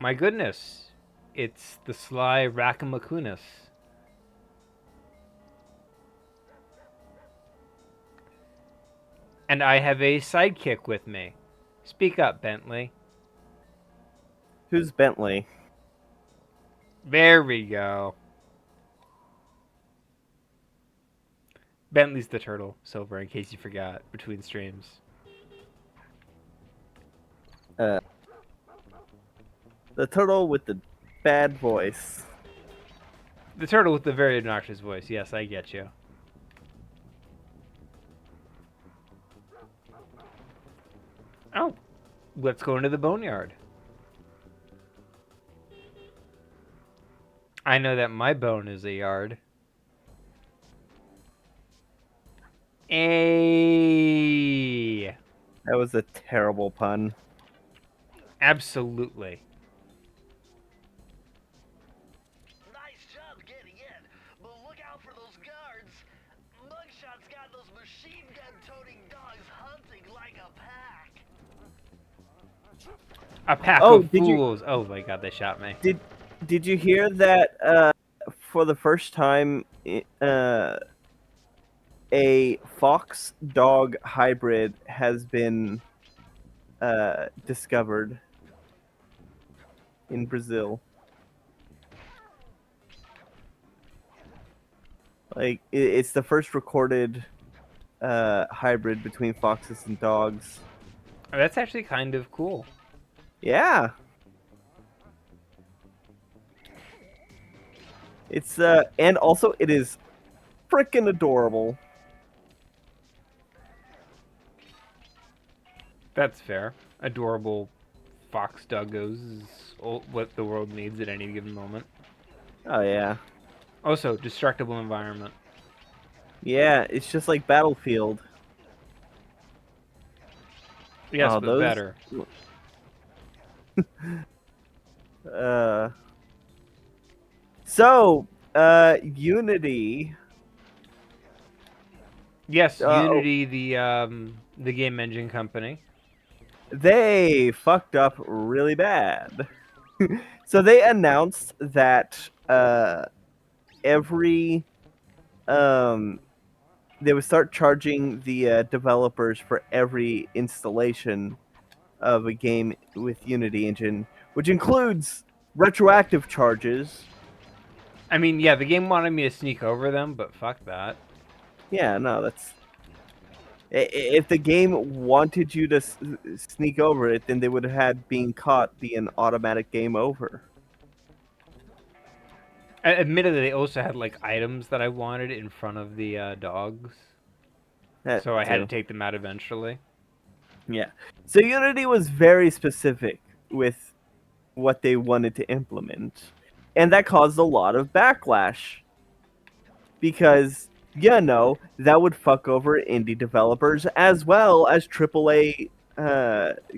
My goodness, it's the sly Racamacunas. And I have a sidekick with me. Speak up, Bentley. Who's Bentley? There we go. Bentley's the turtle, Silver, in case you forgot, between streams. The turtle with the bad voice. The turtle with the very obnoxious voice. Yes, I get you. Oh, let's go into the boneyard. I know that my bone is a yard. Hey! That was a terrible pun. Absolutely. Nice job getting in, but look out for those guards. Mugshot's got those machine gun-toting dogs hunting like a pack. A pack Oh, of fools. Oh my god, they shot me. Did you hear that? For the first time, a fox dog hybrid has been discovered in Brazil. Like it's the first recorded hybrid between foxes and dogs. Oh, that's actually kind of cool. Yeah. It's and also it is freaking adorable. That's fair. Adorable fox doggos is what the world needs at any given moment. Oh yeah. Also, destructible environment. Yeah, it's just like Battlefield. Yes, Oh, but those better. uh So, Unity. Yes, Oh, Unity, the game engine company. they fucked up really bad. So they announced that every they would start charging the developers for every installation of a game with Unity engine, which includes retroactive charges. I mean, yeah, the game wanted me to sneak over them, but fuck that. Yeah, no, that's if the game wanted you to sneak over it, then they would have had being caught be an automatic game over. Admittedly, they also had like items that I wanted in front of the dogs, That so I had to too. take them out eventually. Yeah. So Unity was very specific with what they wanted to implement. And that caused a lot of backlash. Because, that would fuck over indie developers as well as AAA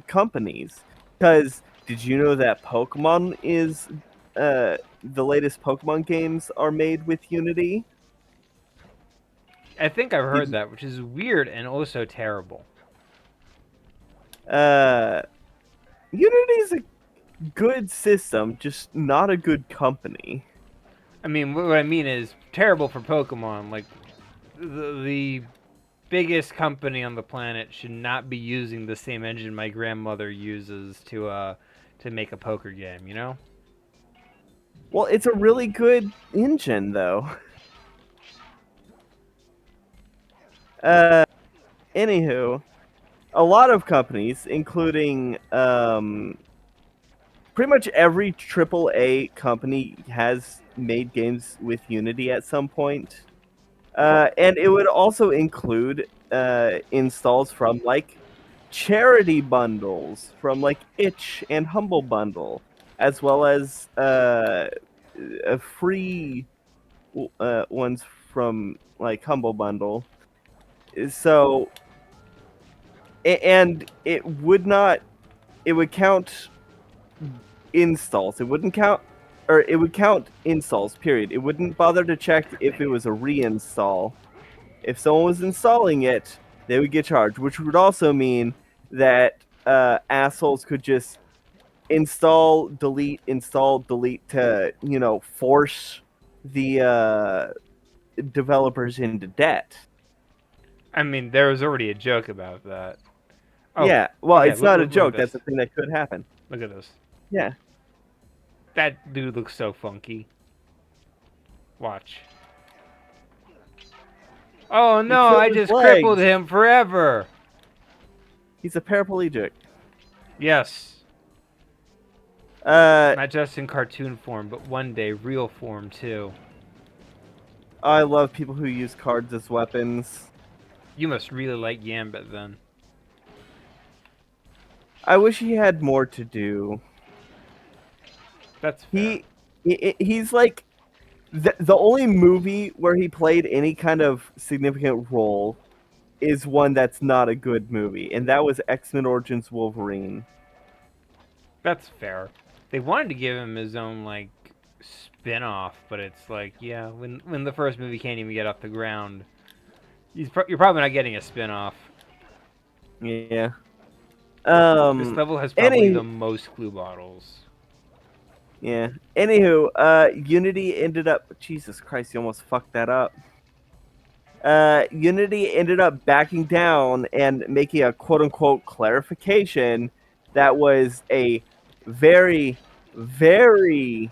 companies. Because did you know that Pokemon is the latest Pokemon games are made with Unity? I think I've heard Did that, which is weird and also terrible. uh, Unity is a good system, just not a good company. I mean, what I mean is terrible for Pokemon. Like, the biggest company on the planet should not be using the same engine my grandmother uses to make a poker game. You know? Well, it's a really good engine, though. Uh, Anywho, a lot of companies, including pretty much every AAA company, has made games with Unity at some point. And it would also include installs from like charity bundles from like Itch and Humble Bundle, as well as free ones from like Humble Bundle. So, and it would not, it would count installs. It wouldn't count, or it would count installs, period. It wouldn't bother to check if it was a reinstall. If someone was installing it, they would get charged, which would also mean that assholes could just install, delete to, force the developers into debt. I mean, there was already a joke about that. Oh, Yeah, well, okay, it's not a look at joke. this. That's a thing that could happen. Look at this. Yeah. That dude looks so funky. Watch. Oh You no, killed I his just crippled legs. him forever. He's a paraplegic. Yes. Uh, Not just in cartoon form, but one day real form too. I love people who use cards as weapons. You must really like Gambit then. I wish he had more to do. That's fair. He's like the only movie where he played any kind of significant role is one that's not a good movie, and that was X-Men Origins Wolverine. That's fair. They wanted to give him his own like spin-off, but it's like, yeah, when the first movie can't even get off the ground, you're probably not getting a spin-off. Yeah. This level has probably Any the most clue bottles. Yeah. Anywho, Unity ended up. Jesus Christ, you almost fucked that up. Unity ended up backing down and making a quote unquote clarification that was a very, very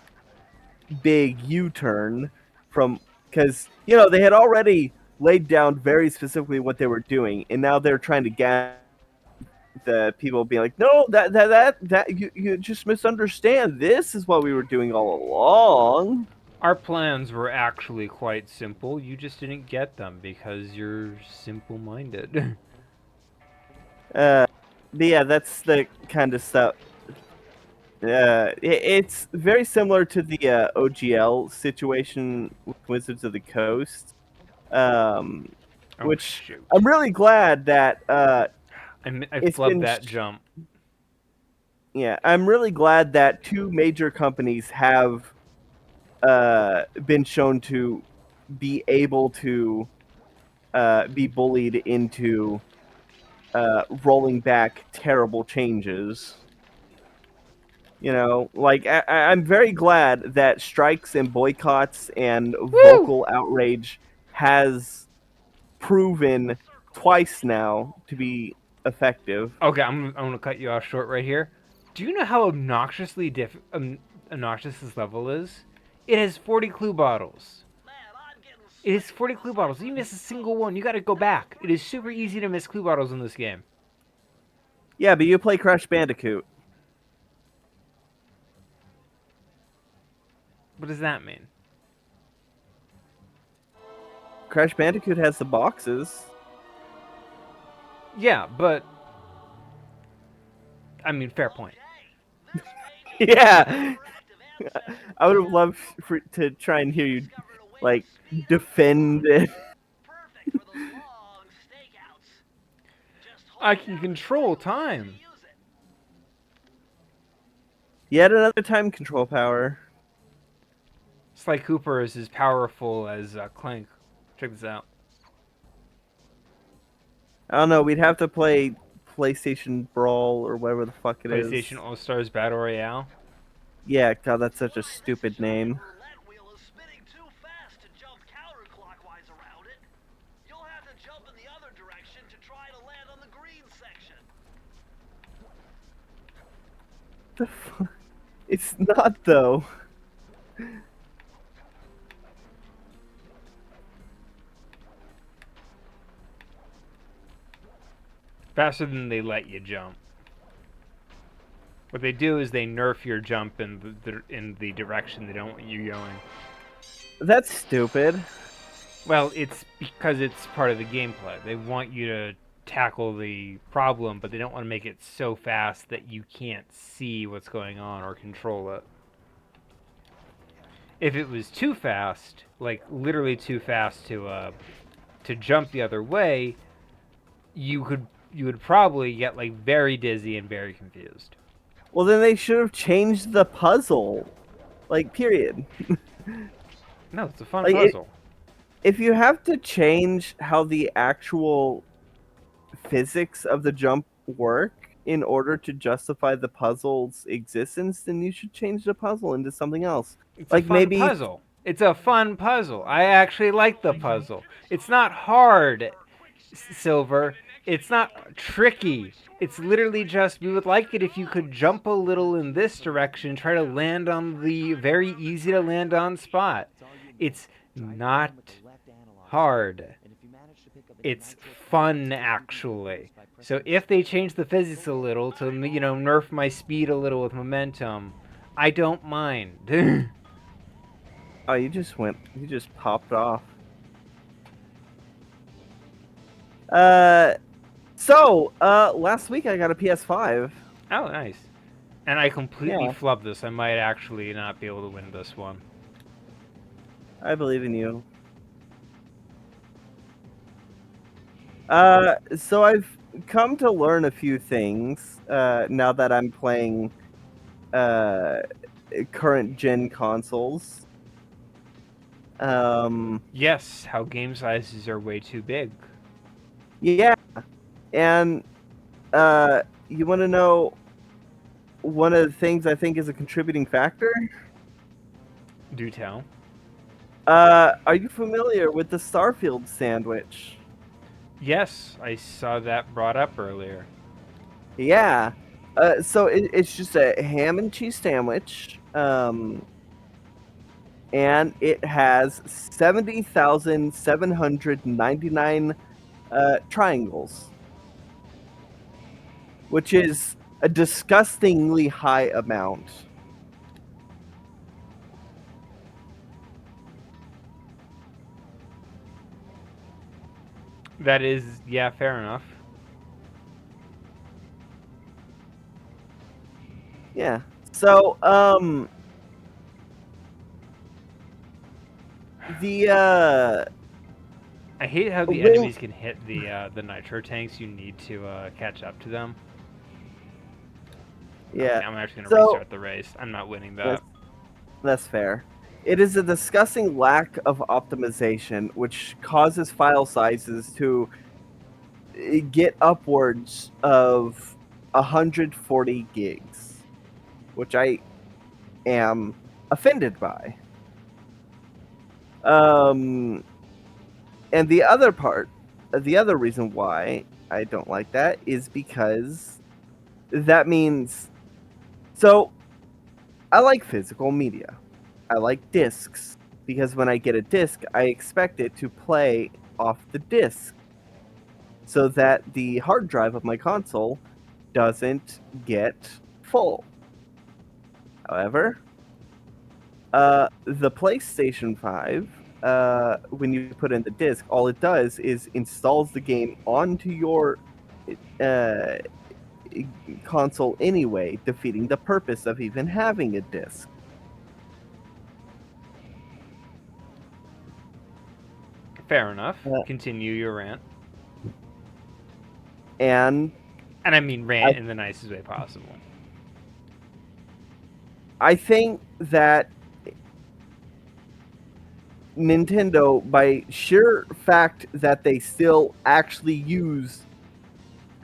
big U turn from. Because, they had already laid down very specifically what they were doing, and now they're trying to get the people being like, no, that you just misunderstand. This is what we were doing all along. Our plans were actually quite simple. You just didn't get them because you're simple-minded. But yeah, that's the kind of stuff. It's very similar to the OGL situation with Wizards of the Coast, Oh, which shoot. I'm really glad that I it's flubbed been that jump. Yeah, I'm really glad that two major companies have been shown to be able to be bullied into rolling back terrible changes. I'm very glad that strikes and boycotts and vocal outrage has proven twice now to be effective. Okay, I'm gonna cut you off short right here. Do you know how obnoxiously obnoxious this level is? It has 40 clue bottles. Man, I'm getting It is 40 clue bottles. If you miss a single one, you gotta go back. It is super easy to miss clue bottles in this game. Yeah, but you play Crash Bandicoot. What does that mean? Crash Bandicoot has the boxes. Yeah, but I mean, fair point. Yeah, I would have loved to try and hear you like defend it. perfect for those long stakeouts. Just hold I it can down control until you time. use it. Yet another time control power. Sly Cooper is as powerful as Clank. Check this out. I don't know. We'd have to play PlayStation Brawl or whatever the fuck it is. PlayStation All Stars Battle Royale. Yeah, God, that's such a stupid name. Roulette wheel is spinning too fast to jump counterclockwise around it. You'll have to jump in the other direction to try to land on the green section. The fuck? It's not though. Faster than they let you jump. What they do is they nerf your jump in the direction they don't want you going. That's stupid. Well, it's because it's part of the gameplay. They want you to tackle the problem, but they don't want to make it so fast that you can't see what's going on or control it. If it was too fast, like literally too fast to jump the other way, you would probably get like very dizzy and very confused. Well, then they should have changed the puzzle. Like, period. No, it's a fun Like, puzzle. If you have to change how the actual physics of the jump work, in order to justify the puzzle's existence, then you should change the puzzle into something else. It's a Like fun maybe puzzle. It's a fun puzzle. I actually like the puzzle. It's not hard, Silver. It's not tricky. It's literally just we would like it if you could jump a little in this direction, try to land on the very easy to land on spot. It's not hard. It's fun actually. So if they change the physics a little to nerf my speed a little with momentum, I don't mind. oh, you just popped off. Last week I got a PS5. Oh, nice. And I completely Yeah. flubbed this. I might actually not be able to win this one. I believe in you. So I've come to learn a few things now that I'm playing current gen consoles. Yes, how game sizes are way too big. Yeah, and you want to know one of the things I think is a contributing factor? Do tell. Are you familiar with the Starfield sandwich? Yes, I saw that brought up earlier. Yeah. So it's just a ham and cheese sandwich. And it has 70,799 triangles, which is a disgustingly high amount. That is, yeah, fair enough. Yeah. So, I hate how the Well- enemies can hit the nitro tanks. You need to catch up to them. yeah, I'm actually gonna So- restart the race. I'm not winning that. that's fair. It is a disgusting lack of optimization, which causes file sizes to get upwards of 140 gigs, which I am offended by. And the other reason why I don't like that is because that means, so I like physical media. I like discs because when I get a disc, I expect it to play off the disc so that the hard drive of my console doesn't get full. However, the PlayStation 5, when you put in the disc, all it does is installs the game onto your console anyway, defeating the purpose of even having a disc. Fair enough. Uh, Continue your rant. And And I mean rant in the nicest way possible. I think that Nintendo, by sheer fact that they still actually use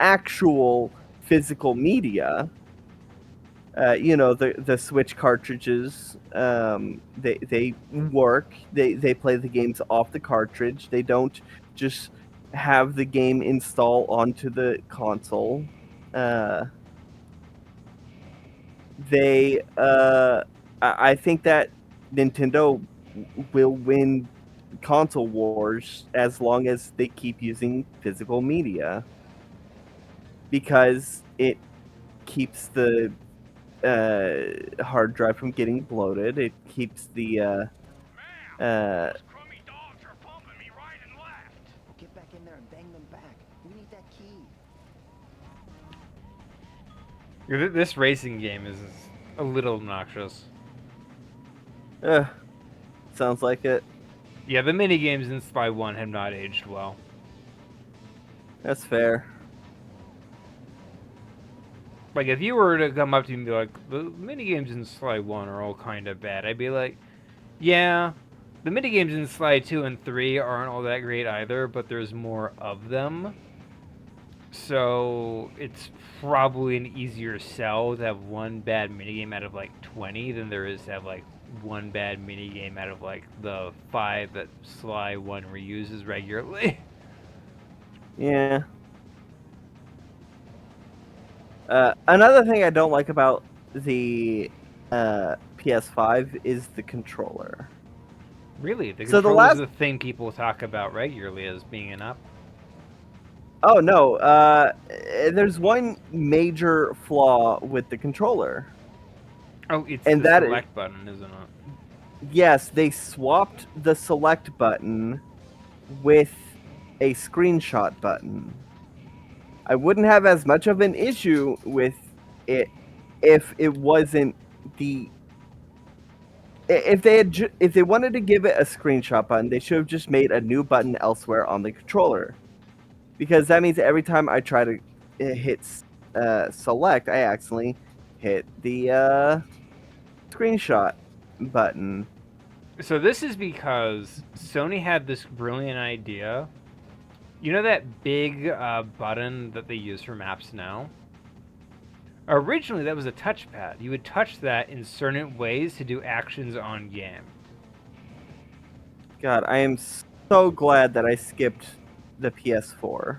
actual physical media, the Switch cartridges, they work. They play the games off the cartridge. They don't just have the game install onto the console. I think that Nintendo will win console wars as long as they keep using physical media, because it keeps the hard drive from getting bloated. It keeps the Those crummy dogs are pumping me right and left. Get back in there and bang them back. We need that key. This racing game is a little obnoxious. sounds like it. Yeah, the mini games in Spy 1 have not aged well. That's fair. Like, if you were to come up to me and be like, the mini games in Sly 1 are all kind of bad, I'd be like, yeah, the mini games in Sly 2 and 3 aren't all that great either, but there's more of them. So it's probably an easier sell to have one bad minigame out of like 20 than there is to have like one bad minigame out of like the 5 that Sly 1 reuses regularly. Yeah. Another thing I don't like about the PS5 is the controller. Really, the So the controller's last the thing people talk about regularly as being an up. Oh no, there's one major flaw with the controller. Oh, it's And the that is, select button, isn't it? yes, they swapped the select button with a screenshot button. I wouldn't have as much of an issue with it if it wasn't the if they had if they wanted to give it a screenshot button, they should have just made a new button elsewhere on the controller. Because that means every time I try to hit select, I accidentally hit the screenshot button. So this is because Sony had this brilliant idea. You know that big button that they use for maps now? Originally, that was a touchpad. You would touch that in certain ways to do actions on game. God, I am so glad that I skipped the PS4.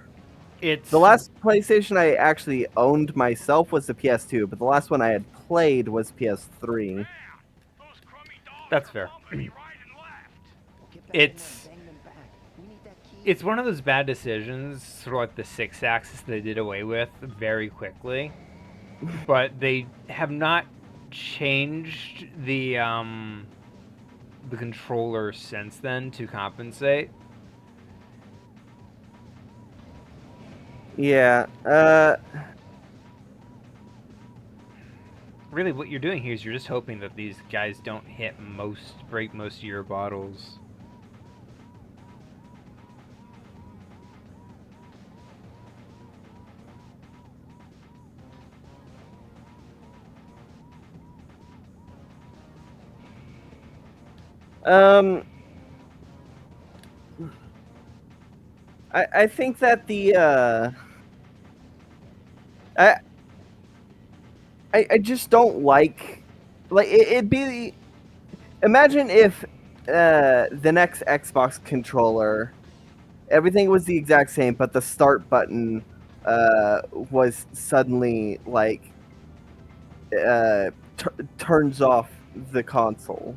It's The last PlayStation I actually owned myself was the PS2, but the last one I had played was PS3. That's fair. Get back It's in there and bang them back. We need that key. it's one of those bad decisions, sort of like the 6-axis they did away with very quickly. But they have not changed the controller since then to compensate. Yeah, Really, what you're doing here is you're just hoping that these guys don't break most of your bottles. um, I think that I just don't like it'd be imagine if the next Xbox controller everything was the exact same but the start button was suddenly like turns off the console.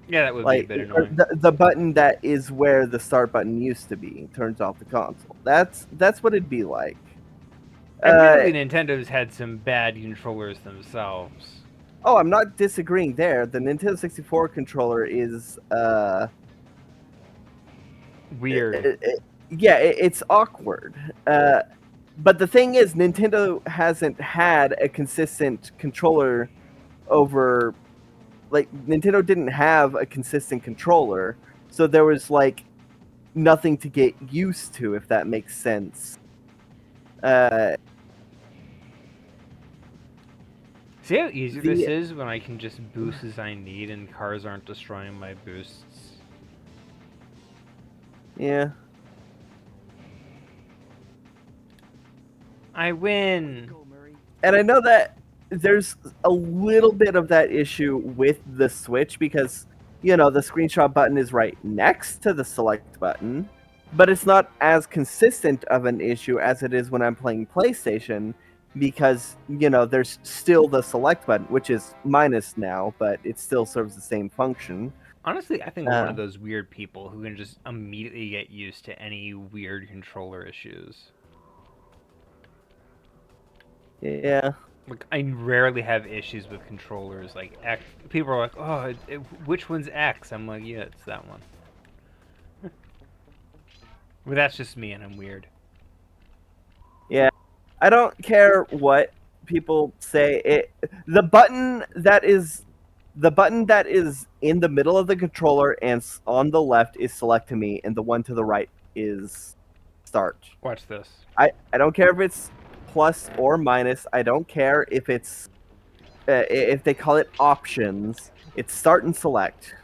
Yeah, that would be a Like bit annoying. the button that is where the start button used to be turns off the console. That's what it'd be like. Admittedly, Nintendo's had some bad controllers themselves. Oh, I'm not disagreeing there. The Nintendo 64 controller is Weird. yeah, it's awkward. But the thing is, Nintendo hasn't had a consistent controller over. Like Nintendo didn't have a consistent controller, so there was like nothing to get used to, if that makes sense. See how easy this is when I can just boost as I need and cars aren't destroying my boosts? Yeah. I win! Go, Murray. And I know that there's a little bit of that issue with the Switch because, you know, the screenshot button is right next to the select button, but it's not as consistent of an issue as it is when I'm playing PlayStation because, you know, there's still the select button, which is minus now, but it still serves the same function. Honestly, I think I'm one of those weird people who can just immediately get used to any weird controller issues. Yeah. Like, I rarely have issues with controllers. Like, people are like, oh, which one's X? I'm like, yeah, it's that one. But that's just me, and I'm weird. Yeah. I don't care what people say. The button that is in the middle of the controller and on the left is select to me, and the one to the right is start. Watch this. I don't care if it's plus or minus. I don't care if it's if they call it options. It's start and select.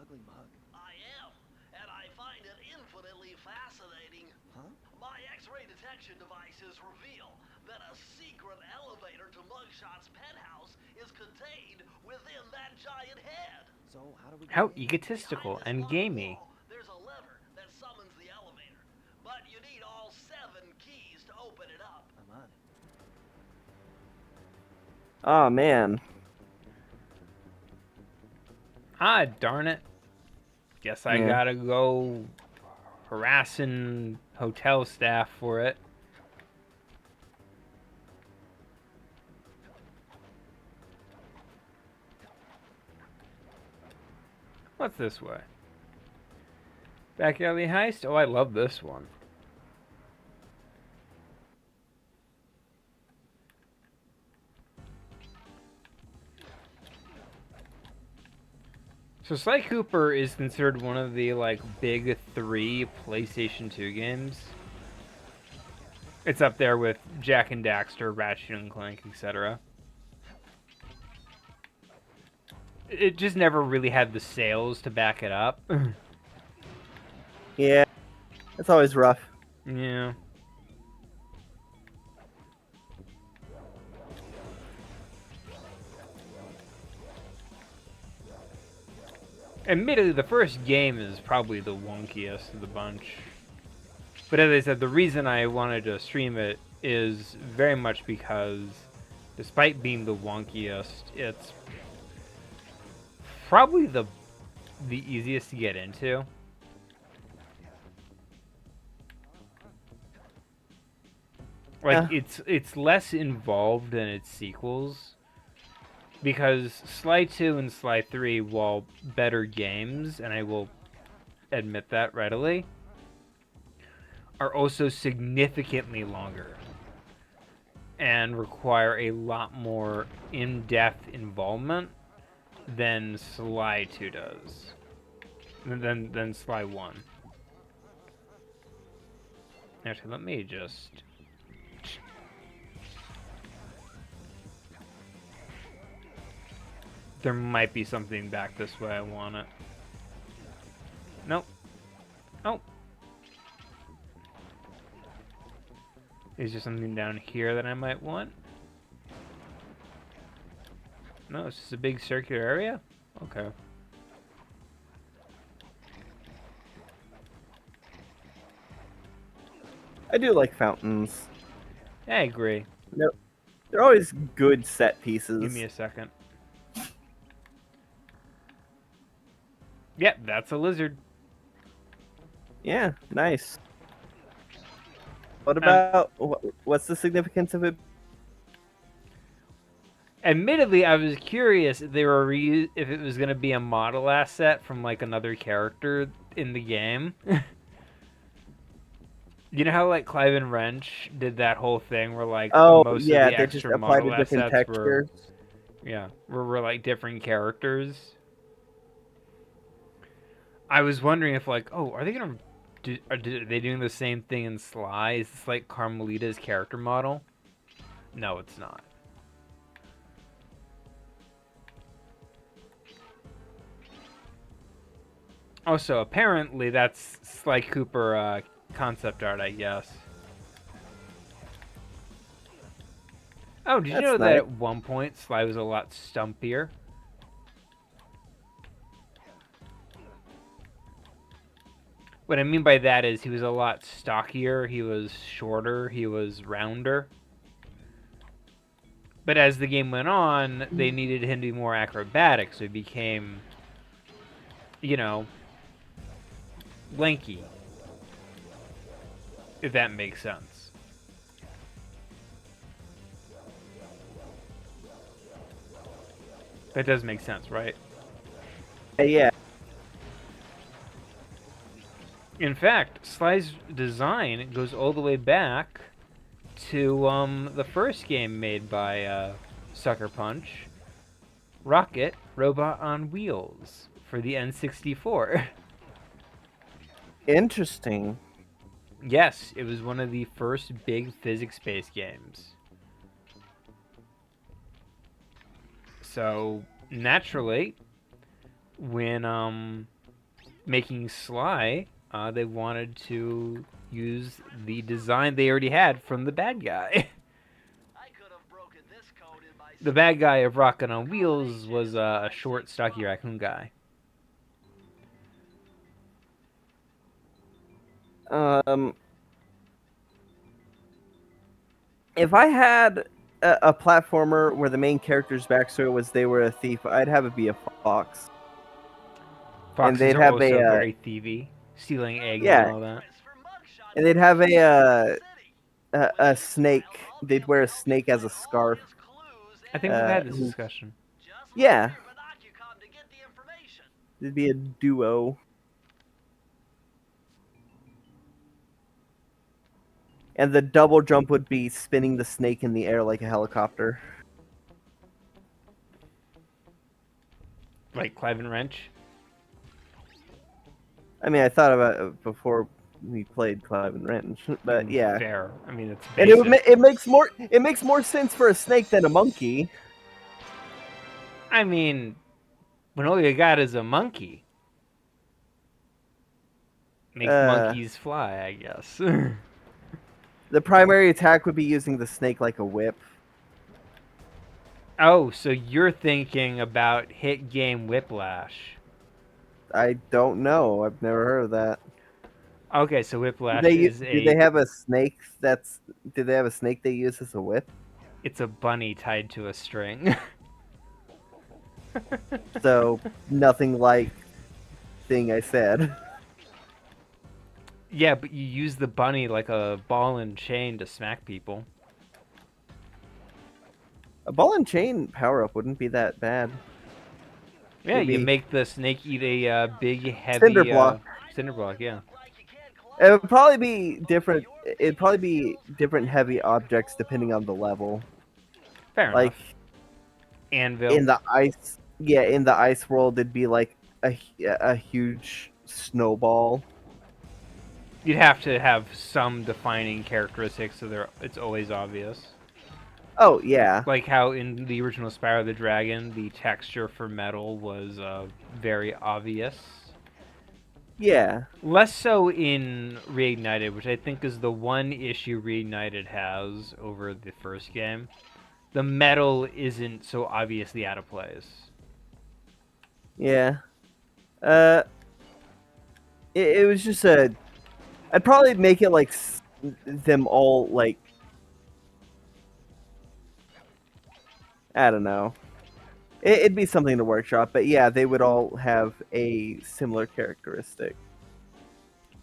ugly mug. I am, and I find it infinitely fascinating. Huh? My X-ray detection devices reveal that a secret elevator to Mugshot's penthouse is contained within that giant head. So how do we get How in? egotistical Behind this and locked gamey. wall, there's a lever that summons the elevator, but you need all 7 keys to open it up. I'm on it. Oh man. Ah, darn it. Guess I Yeah. gotta go harassing hotel staff for it. What's this way? Back alley heist? Oh, I love this one. So Sly Cooper is considered one of the like big 3 PlayStation 2 games. It's up there with Jak and Daxter, Ratchet and Clank, etc. It just never really had the sales to back it up. Yeah. That's always rough. Yeah. Admittedly, the first game is probably the wonkiest of the bunch. But as I said, the reason I wanted to stream it is very much because, despite being the wonkiest, it's probably the easiest to get into. Like it's less involved than its sequels. Because Sly 2 and Sly 3, while better games, and I will admit that readily, are also significantly longer and require a lot more in-depth involvement than Sly 2 does, than Sly 1. Actually, let me just... There might be something back this way I want it. Nope. Oh. Is there something down here that I might want? No, it's just a big circular area? Okay. I do like fountains. I agree. They're always good set pieces. Give me a second. Yep, that's a lizard. Yeah, nice. What about what's the significance of it? Admittedly, I was curious if they were if it was going to be a model asset from like another character in the game. You know how like Clive and Wrench did that whole thing where like most Yeah, of the they just extra apply to model different assets were textures. were like different characters. I was wondering if like, oh, are they gonna are they doing the same thing in Sly? Is this like Carmelita's character model? No, it's not. Also, apparently that's Sly Cooper concept art, I guess. Oh, did you know that at one point Sly was a lot stumpier? What I mean by that is he was a lot stockier, he was shorter, he was rounder. But as the game went on, they needed him to be more acrobatic, so he became, you know, lanky. If that makes sense. That does make sense, right? Yeah. In fact, Sly's design goes all the way back to the first game made by Sucker Punch, Rocket Robot on Wheels for the N64. Interesting. Yes, it was one of the first big physics-based games. So, naturally, when making Sly, they wanted to use the design they already had from the bad guy. I could have broken this code in my The bad guy of Rockin' on Wheels was a short, stocky raccoon guy. If I had a platformer where the main character's backstory was they were a thief, I'd have it be a fox. Foxes they'd are have also very thievy, stealing eggs and yeah, all that. and they'd have a snake. They'd wear a snake as a scarf. I think we've had this Who- discussion. yeah, it'd be a duo. And the double jump would be spinning the snake in the air like a helicopter. Like Clive and Wrench. I mean, I thought about it before we played Clive and Wrench, but yeah. Fair. I mean, it's And basic. it makes more sense for a snake than a monkey. I mean, when all you got is a monkey, makes monkeys fly, I guess. The primary attack would be using the snake like a whip. Oh, so you're thinking about hit game Whiplash. I don't know. I've never heard of that. Okay, so Whiplash Do is they have a snake that's? Do they have a snake they use as a whip? it's a bunny tied to a string. So nothing like thing I said. Yeah, but you use the bunny like a ball and chain to smack people. A ball and chain power up wouldn't be that bad. Yeah, you Maybe- make the snake eat a big, heavy Cinder block. Cinder block, yeah. It would probably be different. It'd probably be different heavy objects depending on the level. Fair Like enough. Anvil. in the ice, yeah, in the ice world, it'd be like a huge snowball. You'd have to have some defining characteristics so it's always obvious. Oh yeah, Like how in the original Spyro the Dragon, the texture for metal was very obvious. yeah. Less so in Reignited, which I think is the one issue Reignited has over the first game. The metal isn't so obviously out of place. Yeah. It was just a. I'd probably make it like them all like. I don't know. It'd be something to workshop, but yeah, they would all have a similar characteristic.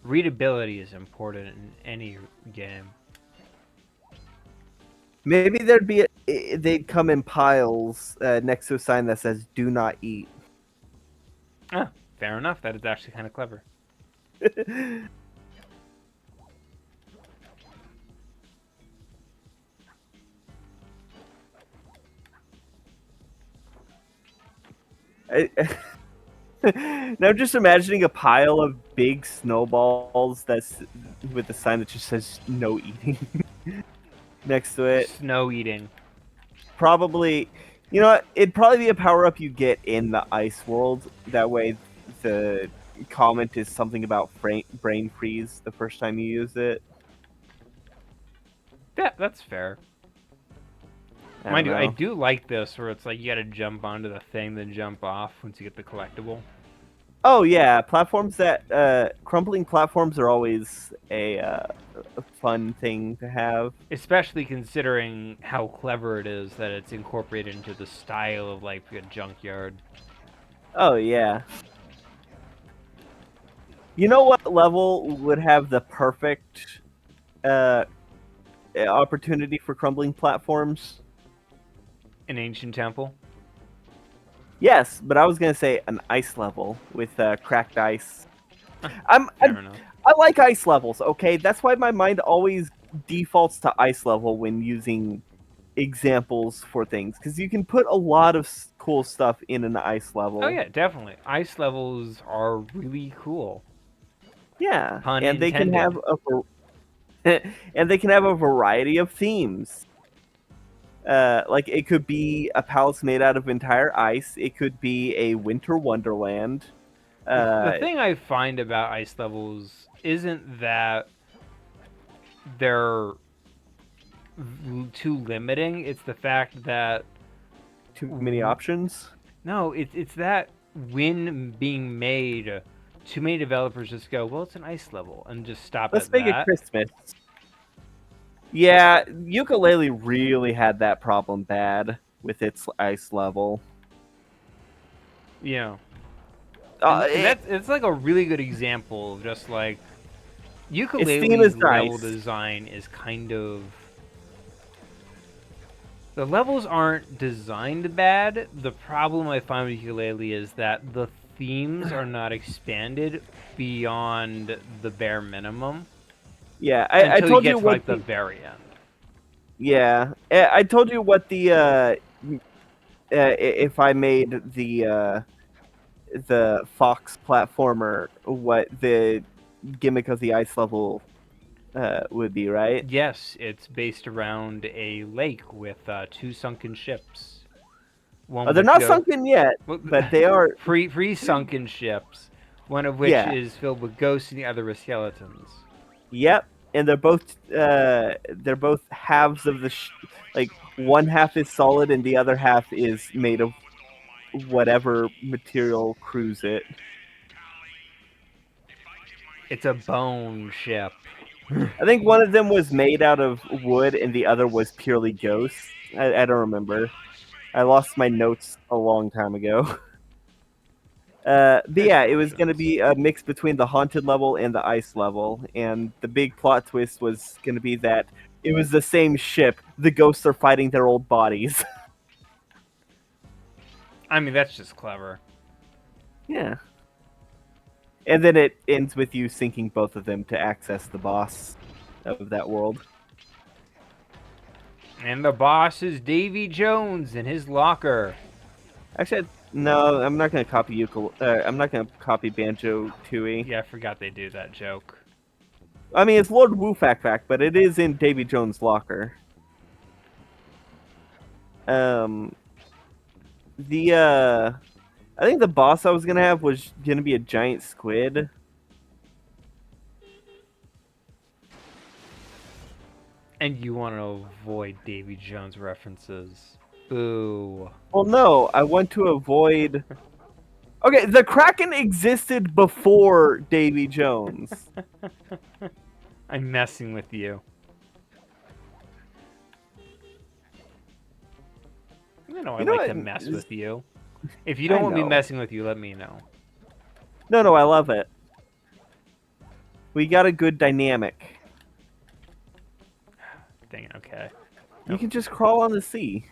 Readability is important in any game. Maybe they'd come in piles next to a sign that says "Do not eat." Ah, fair enough. That is actually kind of clever. Now I'm just imagining a pile of big snowballs that's with a sign that just says "No eating" next to it. Snow eating. Probably, you know what? It'd probably be a power up you get in the ice world. That way, the comment is something about brain freeze the first time you use it. Yeah, that's fair. I Mind you, don't I know. do like this where it's like you gotta jump onto the thing, then jump off once you get the collectible. Oh yeah, platforms that crumbling platforms are always a fun thing to have. Especially considering how clever it is that it's incorporated into the style of like a junkyard. Oh yeah. You know what level would have the perfect opportunity for crumbling platforms? An ancient temple. Yes, but I was gonna say an ice level with cracked ice. Fair enough. I like ice levels. Okay, that's why my mind always defaults to ice level when using examples for things, because you can put a lot of cool stuff in an ice level. Oh yeah, definitely. Ice levels are really cool. Yeah, Pun and they can intended. have and they can have a variety of themes. Like it could be a palace made out of entire ice. It could be a winter wonderland. The thing I find about ice levels isn't that they're too limiting. It's the fact that Too many options. no, it's that when being made, too many developers just go, well, it's an ice level, and just stop Let's at make it that. Christmas. Yeah, Ukulele really had that problem bad with its ice level. Yeah, and It, it's like a really good example of just like theme ukulele's is level nice. design is kind of. The levels aren't designed bad. The problem I find with ukulele is that the themes are not expanded beyond the bare minimum Yeah, I until you told get you to what like the the very end. yeah I told you what the if I made the Fox platformer, what the gimmick of the ice level would be, right? Yes, it's based around a lake with two sunken ships. One They're which not sunken yet, well, but they are. sunken ships, one of which Yeah. is filled with ghosts and the other with skeletons. Yep, and they're both halves of like one half is solid and the other half is made of whatever material crews it. It's a bone ship. I think one of them was made out of wood and the other was purely ghosts. I don't remember. I lost my notes a long time ago. But yeah, it was going to be a mix between the haunted level and the ice level, and the big plot twist was going to be that it was the same ship. The ghosts are fighting their old bodies. I mean, that's just clever. Yeah. And then it ends with you sinking both of them to access the boss of that world. And the boss is Davy Jones in his locker. Actually, no, I'm not gonna copy I'm not gonna copy Banjo Tooie. Yeah, I forgot they do that joke. I mean, it's Lord Wu but it is in Davy Jones' locker. I think the boss I was gonna have was gonna be a giant squid. And you want to avoid Davy Jones references. Boo. Well, no, I want to avoid. Okay, the Kraken existed before Davy Jones. I'm messing with you. You know I You know like to what? mess with you. If you don't want me know. messing with you, let me know. No, I love it. We got a good dynamic. Dang it, okay. You can just crawl on the sea.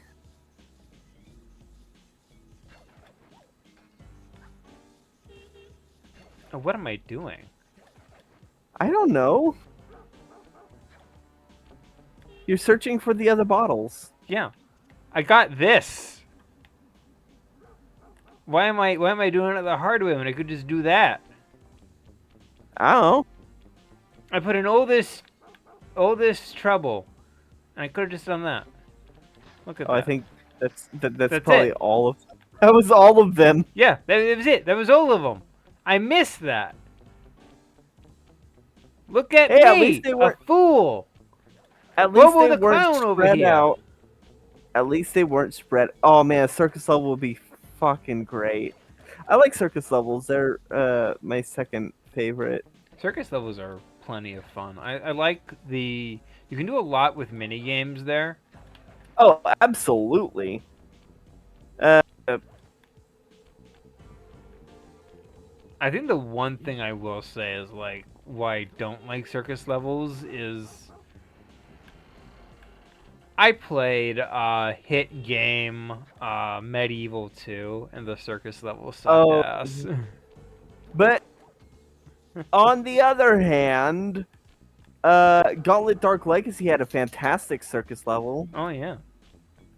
Oh, what am I doing? I don't know. You're searching for the other bottles. Yeah. I got this. Why am I doing it the hard way when I could just do that? I don't know. I put in all this trouble, and I could have just done that. Look at that. I think that's That's probably it. all of. That was all of them. Yeah, that was it. That was all of them. I missed that. Look at Hey, me, at least they a weren't. fool. At least Robo they the weren't clown over spread here. out. At least they weren't spread. Oh man, circus level would be fucking great. I like circus levels. They're my second favorite. Circus levels are plenty of fun. I like the. You can do a lot with mini games there. Oh, absolutely. I think the one thing I will say is like why I don't like circus levels is I played hit game Medieval 2 and the circus level sucked Oh. ass. But on the other hand, Gauntlet Dark Legacy had a fantastic circus level. Oh yeah.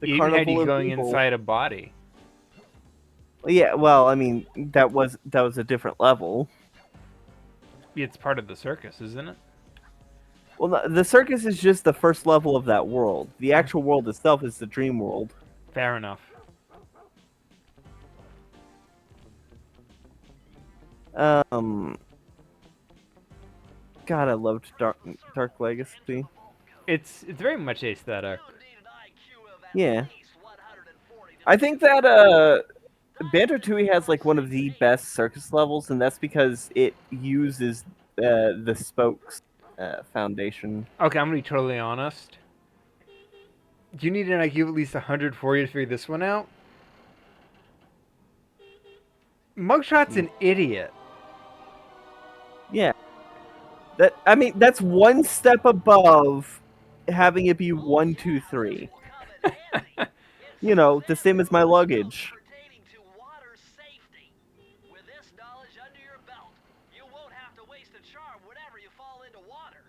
The Even had Carnival you of going Evil. inside a body. Yeah, well, I mean that was a different level. It's part of the circus, isn't it? Well, the circus is just the first level of that world. The actual world itself is the dream world. Fair enough. Um, God, I loved Dark Legacy. It's very much aesthetic. You'll need an IQ of at Yeah. least 140 to I think that Banjo-Tooie has like one of the best circus levels, and that's because it uses the spokes foundation. Okay, I'm gonna be totally honest. You need an IQ of at least 140 to figure this one out. Mugshot's an idiot. Yeah. That's one step above having it be 1, 2, 3. You know, the same as my luggage. pertaining to water safety. With this knowledge under your belt, you won't have to waste a charm whenever you fall into water.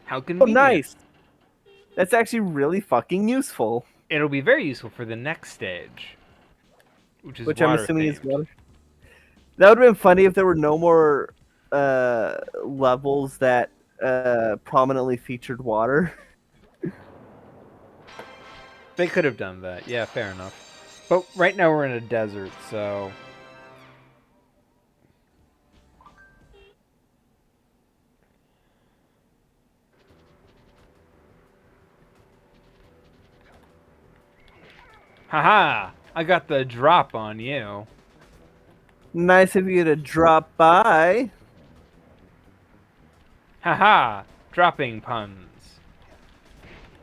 How Oh, convenient. nice. That's actually really fucking useful. It'll be very useful for the next stage, which is Which water I'm assuming is themed. water. That would have been funny if there were no more levels that prominently featured water. They could have done that. Yeah, fair enough. But right now we're in a desert, so haha! I got the drop on you. Nice of you to drop by. Haha! Dropping puns.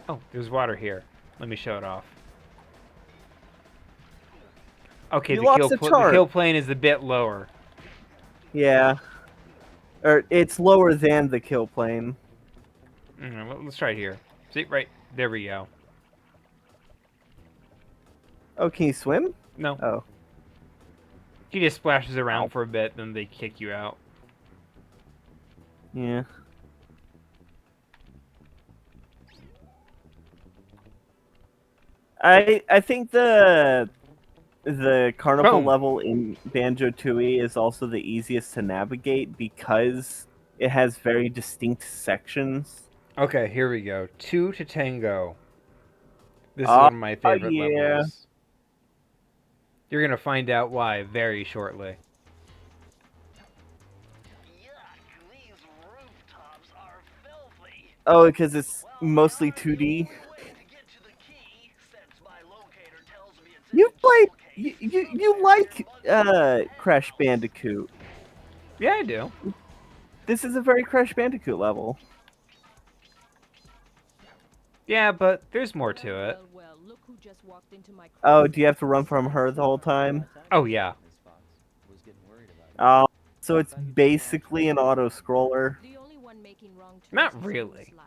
Oh, there's water here. Let me show it off. Okay, You the lost a the chart. kill plane is a bit lower. Yeah. Or it's lower than the kill plane. Let's try it here. See, right there we go. Oh, can you swim? No, Oh. he just splashes around Ow. for a bit, then they kick you out. Yeah. I think the carnival Boom. level in Banjo-Tooie is also the easiest to navigate because it has very distinct sections. Okay, here we go. 2 to Tango. This is Oh, one of my favorite yeah. levels. You're gonna find out why very shortly. Yuck, these rooftops are filthy. Oh, because it's mostly 2D. Way to get to the key, since my locator tells me it's You in the play key case. you like Crash Bandicoot. Yeah, I do. This is a very Crash Bandicoot level. Yeah, but there's more to it. Well, look who just walked into my Oh, do you have to run from her the whole time? Oh, yeah. Oh, so it's basically an auto-scroller. The only one making wrong turns Not is you, really. Sly.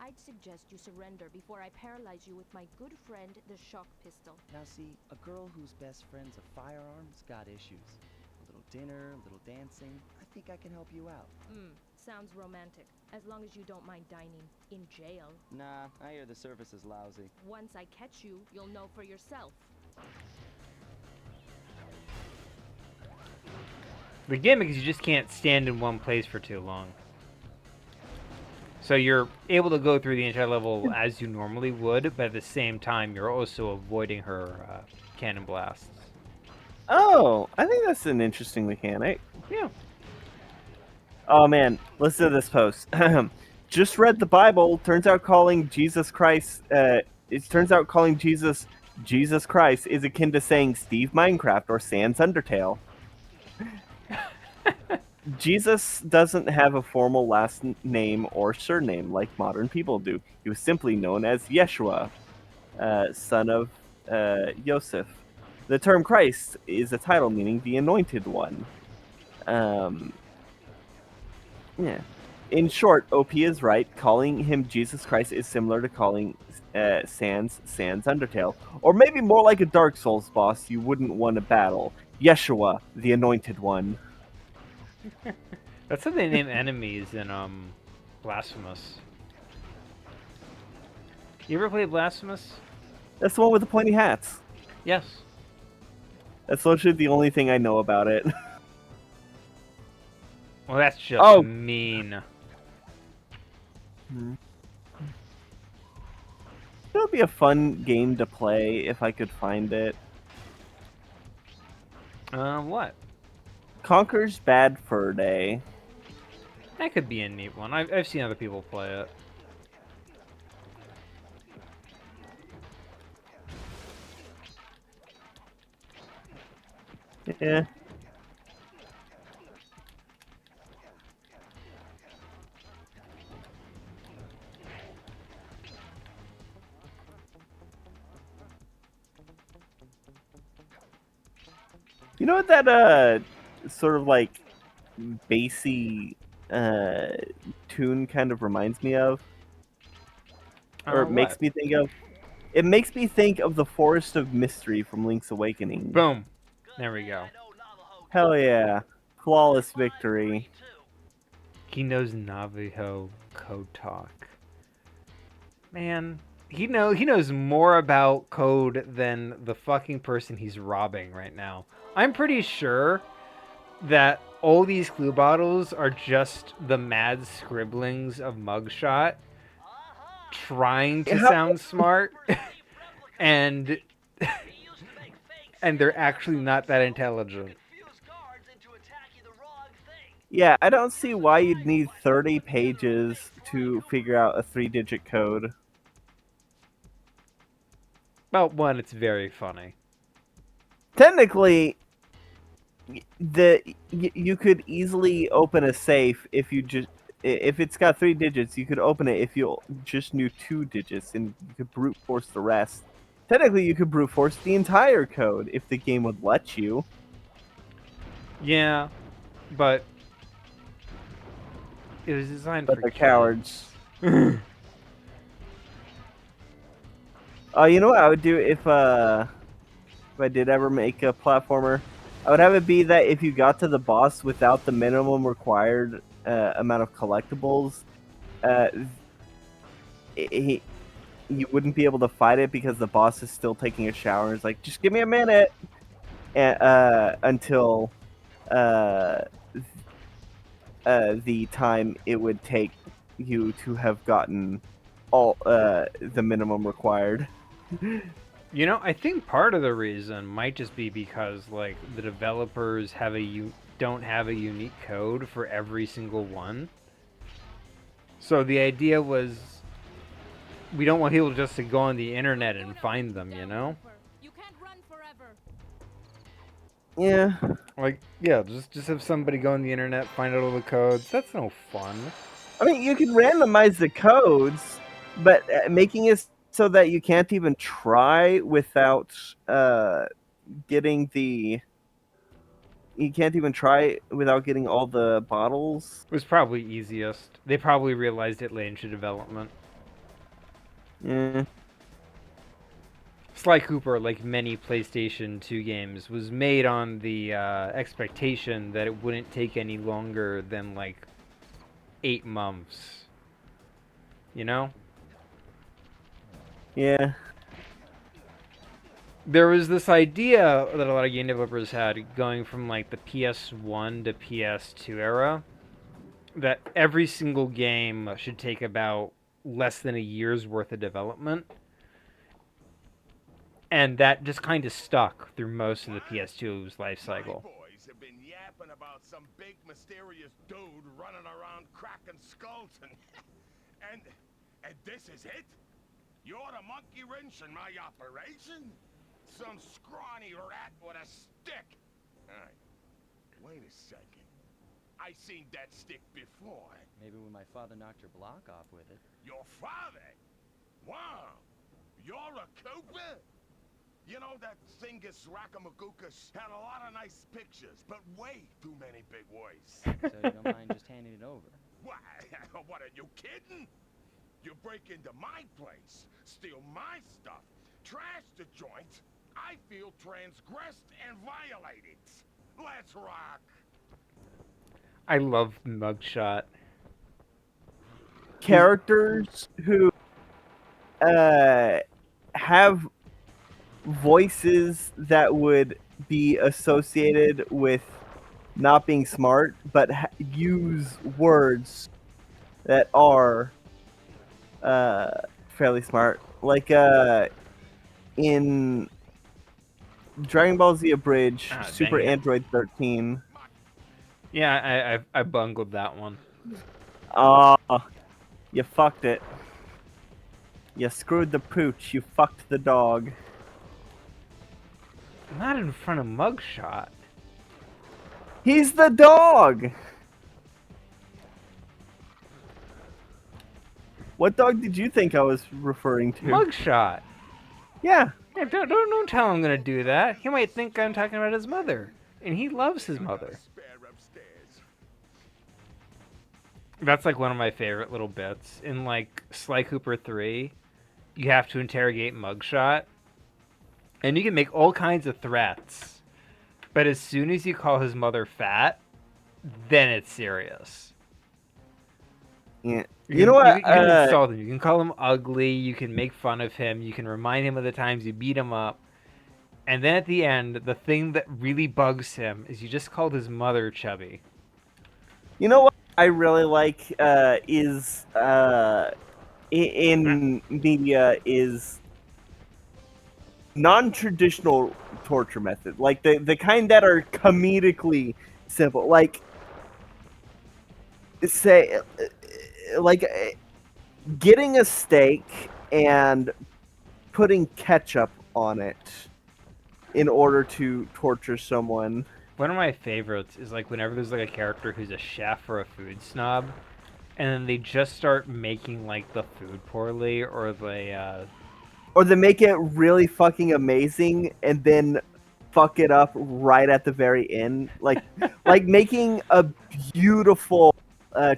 I'd suggest you surrender before I paralyze you with my good friend, the shock pistol. Now see, a girl whose best friend's a firearm's got issues. A little dinner, a little dancing. I think I can help you out. Sounds romantic. As long as you don't mind dining in jail. Nah, I hear the service is lousy. Once I catch you, you'll know for yourself. The gimmick is you just can't stand in one place for too long. So you're able to go through the entire level as you normally would, but at the same time, you're also avoiding her cannon blasts. Oh, I think that's an interesting mechanic. Yeah. Oh man, listen to this post. Just read the Bible. Turns out calling Jesus Christ. It turns out calling Jesus Christ is akin to saying Steve Minecraft or Sans Undertale. Jesus doesn't have a formal last name or surname like modern people do. He was simply known as Yeshua, son of Joseph. The term Christ is a title meaning the anointed one. Yeah. In short, OP is right. Calling him Jesus Christ is similar to calling Sans Undertale. Or maybe more like a Dark Souls boss you wouldn't want to battle. Yeshua, the anointed one. That's how they name enemies in Blasphemous. You ever played Blasphemous? That's the one with the pointy hats. Yes. That's literally the only thing I know about it. Well, that's just Oh. mean. It would be a fun game to play if I could find it. What? Conker's Bad Fur Day. That could be a neat one. I've seen other people play it. Yeah. You know what that sort of like bassy tune kind of reminds me of? Or makes What? me think of? It makes me think of the Forest of Mystery from Link's Awakening. Boom. There we go. Hell yeah. Flawless victory. He knows Navajo code talk. Man, he knows more about code than the fucking person he's robbing right now. I'm pretty sure that all these clue bottles are just the mad scribblings of Mugshot trying to How- sound smart and and they're actually not that intelligent. Yeah, I don't see why you'd need 30 pages to figure out a 3-digit code. Well, one, it's very funny. Technically, you could easily open a safe if it's got 3 digits. You could open it if you just knew 2 digits, and you could brute force the rest. Technically, you could brute force the entire code if the game would let you. Yeah, but it was designed But for they're kids. cowards. You know what I would do if I did ever make a platformer? I would have it be that if you got to the boss without the minimum required amount of collectibles, you wouldn't be able to fight it because the boss is still taking a shower. It's like, just give me a minute, and, until the time it would take you to have gotten all the minimum required. You know, I think part of the reason might just be because like the developers don't have a unique code for every single one. So the idea was we don't want people just to go on the internet and find them, you know? You can't run forever. Yeah. Like, yeah, just have somebody go on the internet, find out all the codes. That's no fun. I mean, you can randomize the codes, but making it so that you can't even try without getting the. You can't even try without getting all the bottles. It was probably easiest. They probably realized it late into development. Yeah. Sly Cooper, like many PlayStation 2 games, was made on the expectation that it wouldn't take any longer than like 8 months. You know? Yeah. There was this idea that a lot of game developers had going from like the PS1 to PS2 era that every single game should take about less than a year's worth of development. And that just kind of stuck through most of the PS2's life cycle. My boys have been yapping about some big mysterious dude running around cracking skulls and this is it? You're the monkey wrench in my operation? Some scrawny rat with a stick. Alright, wait a second. I seen that stick before. Maybe when my father knocked your block off with it. Your father? Wow, you're a Cooper? You know, that Thingus Rackamagookus had a lot of nice pictures, but way too many big words. So you don't mind just handing it over? What, are you kidding? You break into my place, steal my stuff, trash the joint. I feel transgressed and violated. Let's rock. I love Mugshot. Characters who have voices that would be associated with not being smart, but use words that are fairly smart. Like in Dragon Ball Z Abridged, Super dang it. Android 13, Yeah, I bungled that one. Oh, you fucked it. You screwed the pooch. You fucked the dog. Not in front of Mugshot. He's the dog. What dog did you think I was referring to? Mugshot. Yeah. Yeah, don't tell him I'm gonna do that. He might think I'm talking about his mother, and he loves his mother. Spare upstairs. That's like one of my favorite little bits in like Sly Cooper 3. You have to interrogate Mugshot, and you can make all kinds of threats, but as soon as you call his mother fat, then it's serious. Yeah. You You know can, what? You can insult him. You can call him ugly. You can make fun of him. You can remind him of the times you beat him up. And then at the end, the thing that really bugs him is you just called his mother chubby. You know what I really like is in media is non-traditional torture method, like the kind that are comedically simple, like say like getting a steak and putting ketchup on it in order to torture someone. One of my favorites is like whenever there's like a character who's a chef or a food snob, and then they just start making like the food poorly, or Or they make it really fucking amazing and then fuck it up right at the very end, like making a beautiful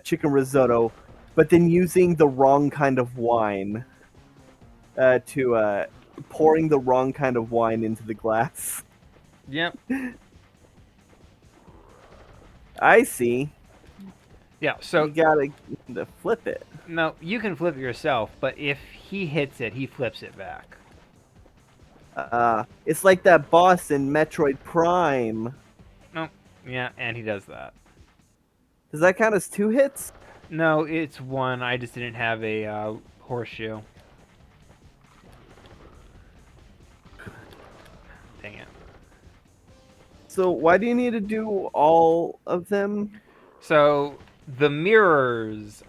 chicken risotto, but then using the wrong kind of wine to pouring the wrong kind of wine into the glass. Yep. I see. Yeah. So You gotta flip it. no, you can flip it yourself, but if he hits it, he flips it back. It's like that boss in Metroid Prime. No. Yeah, and he does that. Does that count as 2 hits? No, it's one. I just didn't have a horseshoe. Dang it. So why do you need to do all of them? So the mirrors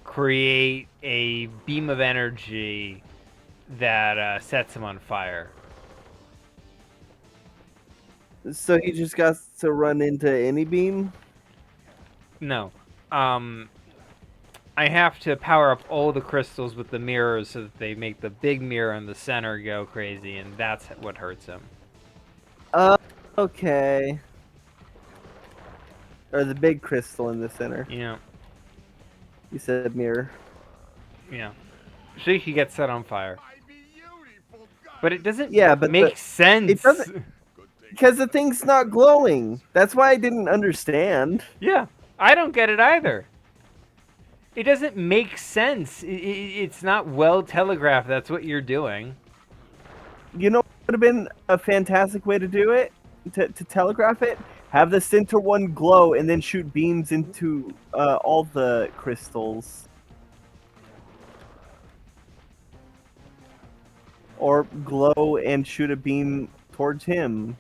create a beam of energy that sets him on fire. So he just got to run into any beam? No. I have to power up all the crystals with the mirrors so that they make the big mirror in the center go crazy, and that's what hurts him. Okay. Or the big crystal in the center. Yeah. You said mirror. Yeah. So he gets set on fire. My beautiful God. But it doesn't Yeah, but make sense. it doesn't- Good thing. Because the thing's not glowing. That's why I didn't understand. Yeah, I don't get it either. It doesn't make sense. It's not well telegraphed. That's what you're doing. You know what would have been a fantastic way to do it? To telegraph it? Have the center one glow and then shoot beams into all the crystals. Or glow and shoot a beam towards him.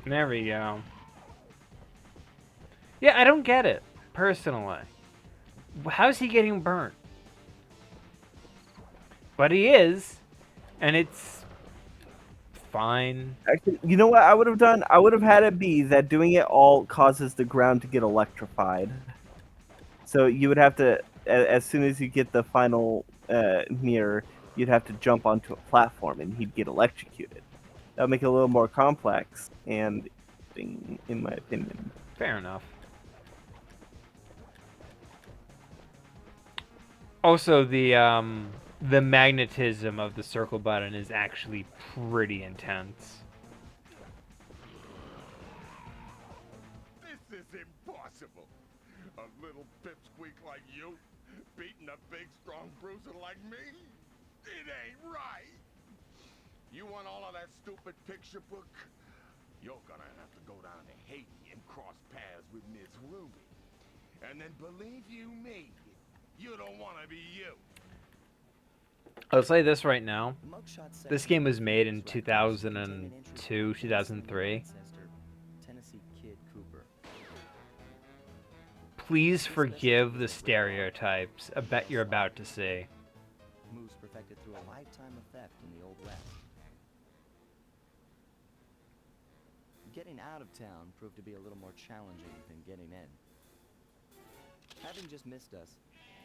There we go. Yeah, I don't get it, personally. How's he getting burnt? But he is, and it's fine. Actually, you know what I would have done? I would have had it be that doing it all causes the ground to get electrified. So you would have to, as soon as you get the final mirror, you'd have to jump onto a platform and he'd get electrocuted. That would make it a little more complex, and in my opinion. Fair enough. Also, the magnetism of the circle button is actually pretty intense. This is impossible. A little pipsqueak like you beating a big, strong bruiser like me? It ain't right. You want all of that stupid picture book? You're gonna have to go down to Haiti and cross paths with Miss Ruby. And then believe you me, you don't want to be you. I'll say this right now. The mugshot This section game was made in of records contain an entry 2002, from 2003. ancestor, Tennessee Kid Cooper. Please forgive the stereotypes you're about to see. Moves perfected through a lifetime of theft in the Old West. Getting out of town proved to be a little more challenging than getting in. Having just missed us,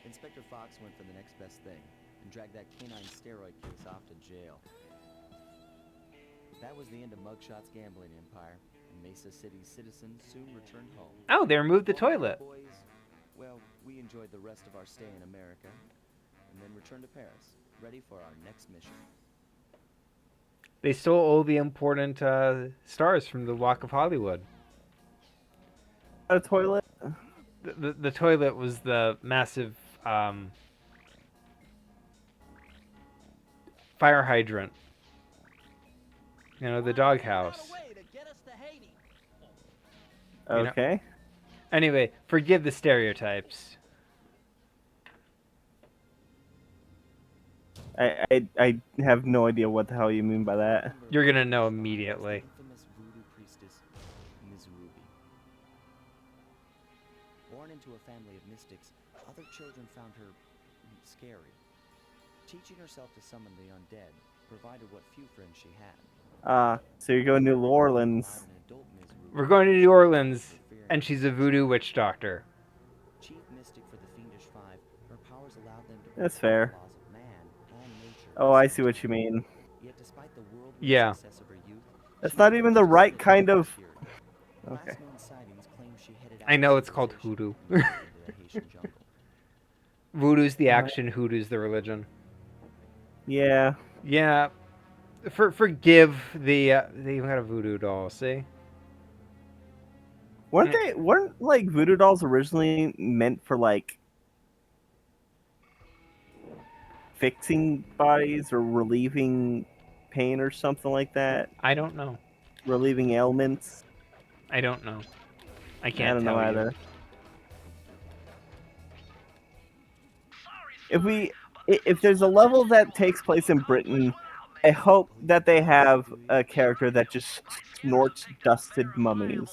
Inspector Fox went for the next best thing and dragged that canine steroid case off to jail. That was the end of Mugshot's gambling empire, and Mesa City's citizens soon returned home. Oh, they removed the While our toilet. boys, well, we enjoyed the rest of our stay in America, and then returned to Paris, ready for our next mission. They stole all the important stars from the Walk of Hollywood. A toilet. The toilet was the massive fire hydrant. You know, the doghouse. You know- Okay. Anyway, forgive the stereotypes. I have no idea what the hell you mean by that. You're gonna know immediately. Infamous voodoo priestess, Ms. Ruby. Born into a family of mystics, other children found her scary. Teaching herself to summon the undead provided what few friends she had. So you're going to New Orleans. Allowed an adult Ms. Ruby We're going to New Orleans, interfere in and she's a voodoo witch doctor. Chief mystic for the Fiendish Five, her powers allowed them to That's break fair. the laws of man and nature. Oh, I see what you mean. Yet despite the worldly Yeah. success of her youth, That's she not was even the right still kind of. feared. The Okay. last known sightings claim she headed I out know of it's called civilization hoodoo. and moved into the Haitian jungle. Voodoo's the action, hoodoo's the religion. Yeah. Yeah. Forgive the they even got a voodoo doll, see? Weren't like voodoo dolls originally meant for like fixing bodies or relieving pain or something like that? I don't know. Relieving ailments? I don't know. I I can't don't tell know you. either. If there's a level that takes place in Britain, I hope that they have a character that just snorts dusted mummies.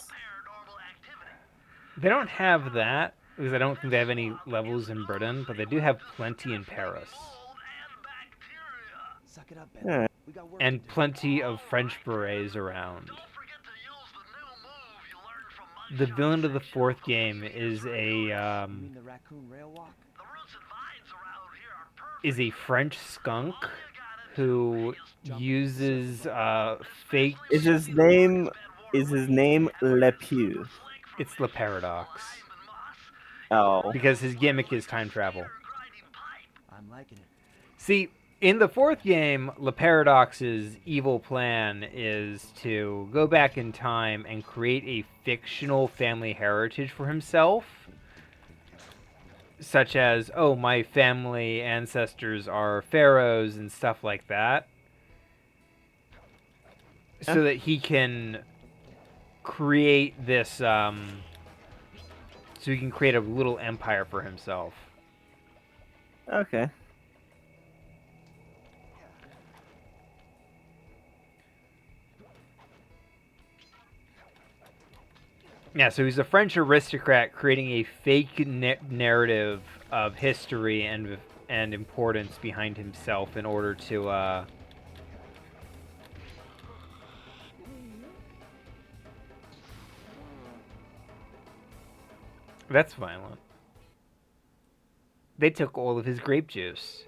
They don't have that because I don't think they have any levels in Britain, but they do have plenty in Paris. Suck it up, Ben. Yeah. We got work And to do. plenty of French berets around. The villain of the fourth game is You a mean the raccoon rail walk? French skunk who uses fake. Is his name Le Pew? It's the paradox Oh. because his gimmick is time travel. I'm liking it. See, in the fourth game, Le Paradox's evil plan is to go back in time and create a fictional family heritage for himself. Such as, oh, my family ancestors are pharaohs and stuff like that. So that he can create this, so he can create a little empire for himself. Okay. Yeah, so he's a French aristocrat creating a fake narrative of history and importance behind himself in order to That's violent. They took all of his grape juice.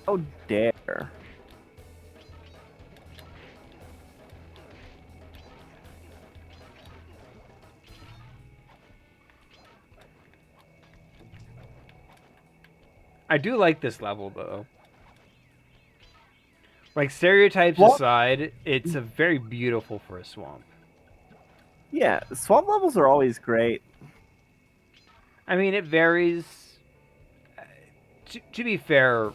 How dare. I do like this level, though. Like, stereotypes What? aside, it's a very beautiful for a swamp. Yeah, swamp levels are always great. I mean, it varies. To be fair,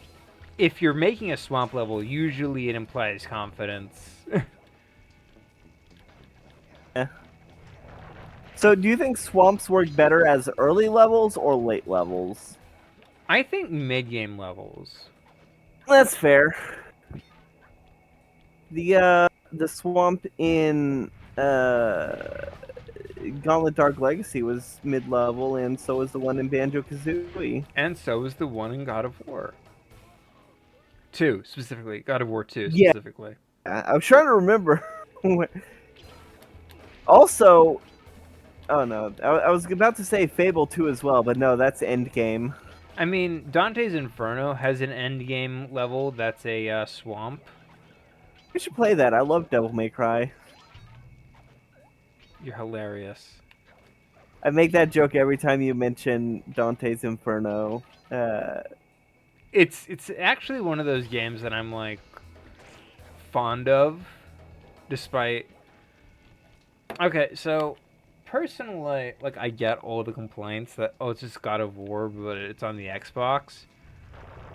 if you're making a swamp level, usually it implies confidence. So do you think swamps work better as early levels or late levels? I think mid-game levels. That's fair. The swamp in Gauntlet Dark Legacy was mid-level, and so was the one in Banjo-Kazooie. And so is the one in God of War 2, specifically. God of War 2, Yeah. specifically. I was trying to remember. Also, oh no, I was about to say Fable 2 as well, but no, that's Endgame. I mean, Dante's Inferno has an endgame level that's a swamp. We should play that. I love Devil May Cry. You're hilarious. I make that joke every time you mention Dante's Inferno. It's actually one of those games that I'm like fond of, despite. Okay, so personally, like I get all the complaints that it's just God of War, but it's on the Xbox.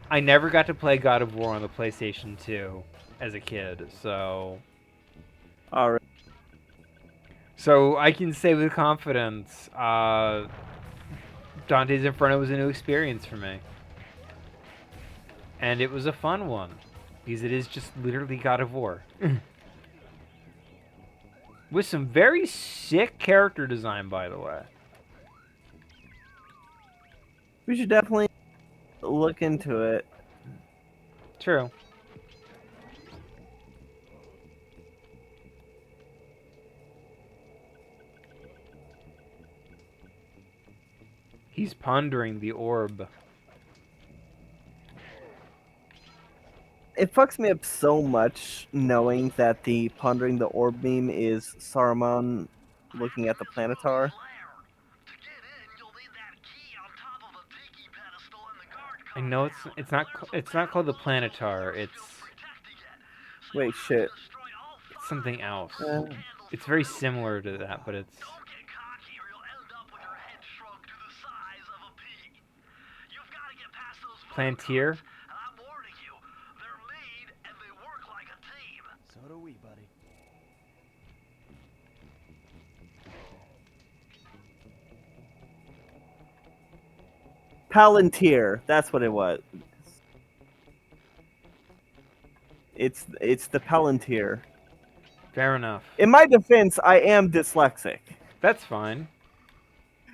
I never got to play God of War on the PlayStation 2 as a kid, so All right. so I can say with confidence, Dante's Inferno was a new experience for me. And it was a fun one. Because it is just literally God of War. With some very sick character design, by the way. We should definitely look into it. True. He's pondering the orb. It fucks me up so much knowing that the Pondering the Orb meme is Saruman looking at the Planetar. To get in, you'll need that key on top of a tiki pedestal in the guard I know it's not called the Planetar. It's Wait, shit. something else. Uh, It's very similar to that, but it's Don't get cocky or you'll end up with your head shrunk to the size of a pea. You've got to get past those Plantier. and I'm warning you, they're mean and they work like a team. So do we, buddy. Palantir. That's what it was. It's the Palantir. Fair enough. In my defense, I am dyslexic. That's fine.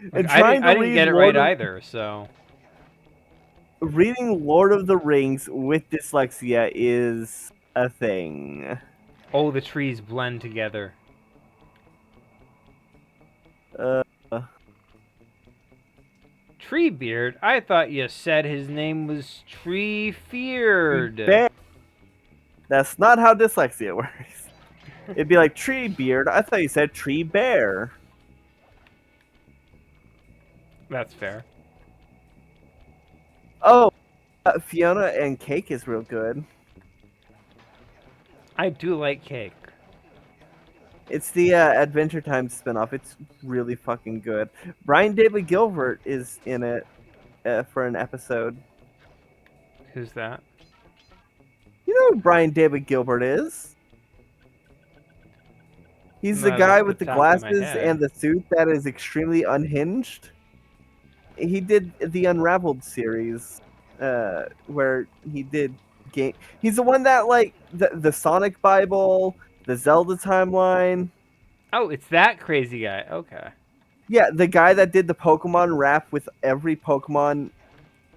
And Like, trying I to didn't read get it Lord right of- either, so Reading Lord of the Rings with dyslexia is a thing. all the trees blend together. Uh, Treebeard? I thought you said his name was Treefeared. Bear. That's not how dyslexia works. It'd be like tree beard. I thought you said tree bear. That's fair. Oh, Fiona and Cake is real good. I do like cake. It's the Adventure Time spinoff. It's really fucking good. Brian David Gilbert is in it for an episode. Who's that? You know who Brian David Gilbert is? He's the Not guy off with the the top of my glasses head. and the suit that is extremely unhinged. He did the Unraveled series, where he did game. He's the one that like the Sonic Bible, the Zelda timeline. Oh, it's that crazy guy. Okay. Yeah, the guy that did the Pokemon rap with every Pokemon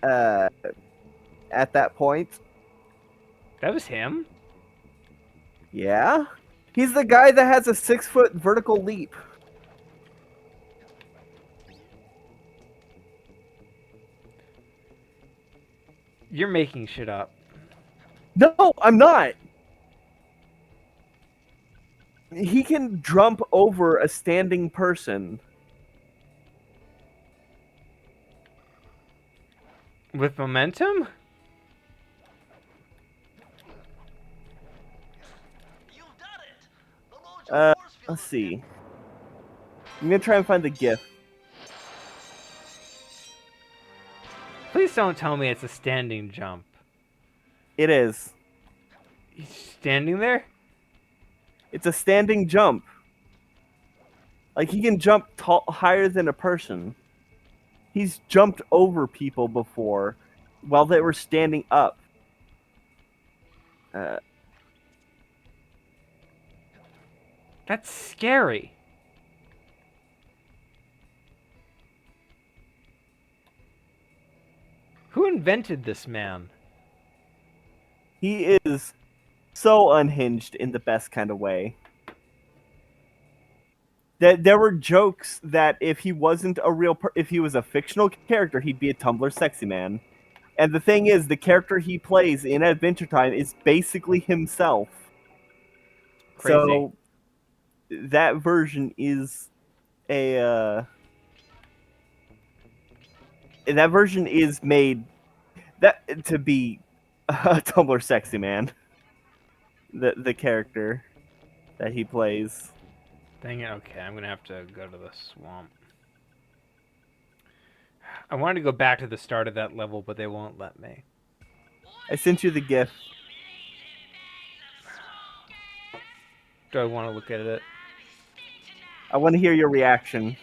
at that point. That was him? Yeah. He's the guy that has a 6-foot vertical leap. You're making shit up. No, I'm not. He can jump over a standing person. With momentum? You've done it. The Lord's force field Let's is see. I'm gonna try and find the GIF. Please don't tell me it's a standing jump. It is. He's standing there? It's a standing jump. Like he can jump higher than a person. He's jumped over people before, while they were standing up. Uh, That's scary. Who invented this man? he is so unhinged in the best kind of way. That there were jokes that if he wasn't a if he was a fictional character, he'd be a Tumblr sexy man. And the thing is, the character he plays in Adventure Time is basically himself. Crazy. So that version is a that version is made that to be a Tumblr sexy man. The character that he plays. Dang it. Okay, I'm gonna have to go to the swamp. I wanted to go back to the start of that level, but they won't let me. I sent you the GIF. Do I want to look at it? I want to hear your reaction.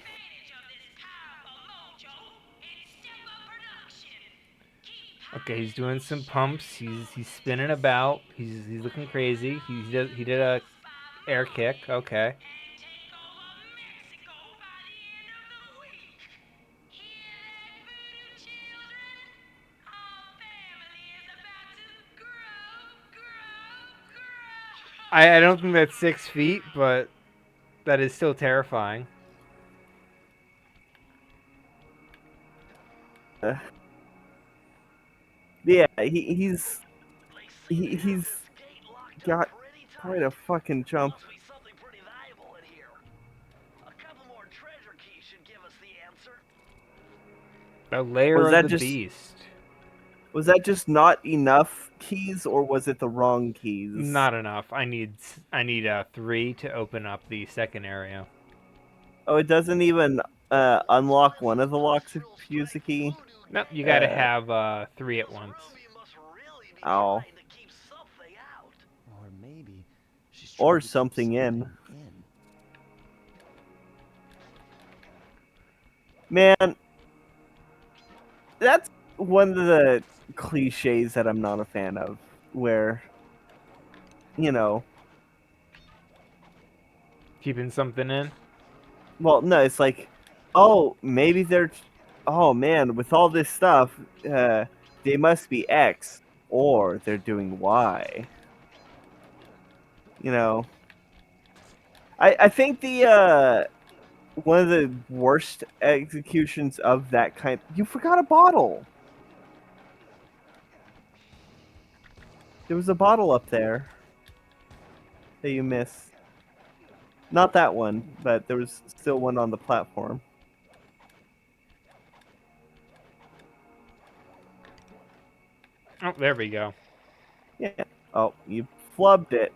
Okay, he's doing some pumps. He's spinning about. He's looking crazy. He did a air kick. Okay. I don't think that's 6 feet, but that is still terrifying. Yeah, he's got quite a fucking jump. Must be something pretty valuable in here. A couple more treasure keys should give us the answer. The lair Was that of the just- beast. Was that just not enough keys, or was it the wrong keys? Not enough. I need 3 to open up the second area. Oh, it doesn't even unlock one of the locks if you use the key. Nope, you gotta Uh, have 3 at once. Ruby must really be Ow. trying to keep something out. Or maybe she's Or trying to keep something in. in. Man, that's one of the cliches that I'm not a fan of, where, you know, Keeping something in. well, no, it's like, oh, maybe they're, oh man, with all this stuff, they must be X, or they're doing Y. You know, I think the one of the worst executions of that kind. You forgot a bottle. There was a bottle up there that you missed. Not that one, but there was still one on the platform. Oh, there we go. Yeah. Oh, you flubbed it.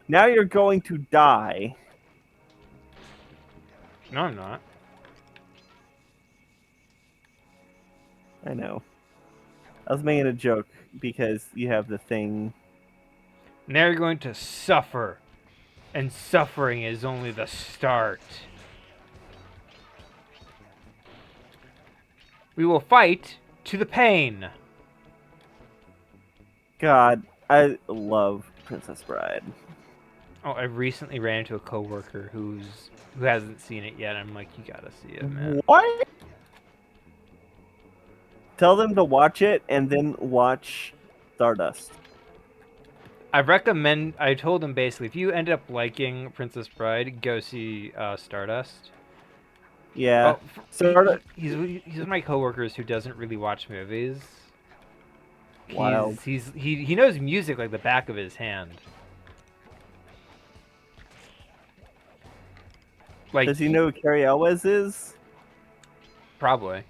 Now you're going to die. No, I'm not. I know. I was making a joke because you have the thing. Now you're going to suffer. And suffering is only the start. We will fight to the pain. God, I love Princess Bride. Oh, I recently ran into a coworker who hasn't seen it yet. I'm like, you gotta see it, man. What? Tell them to watch it and then watch Stardust. I told him basically, if you end up liking Princess Bride, go see Stardust. Yeah. Oh, Stardust. he's one of my coworkers who doesn't really watch movies. Wild. He knows music like the back of his hand. Like, Does he know who Carrie Elwes is? probably.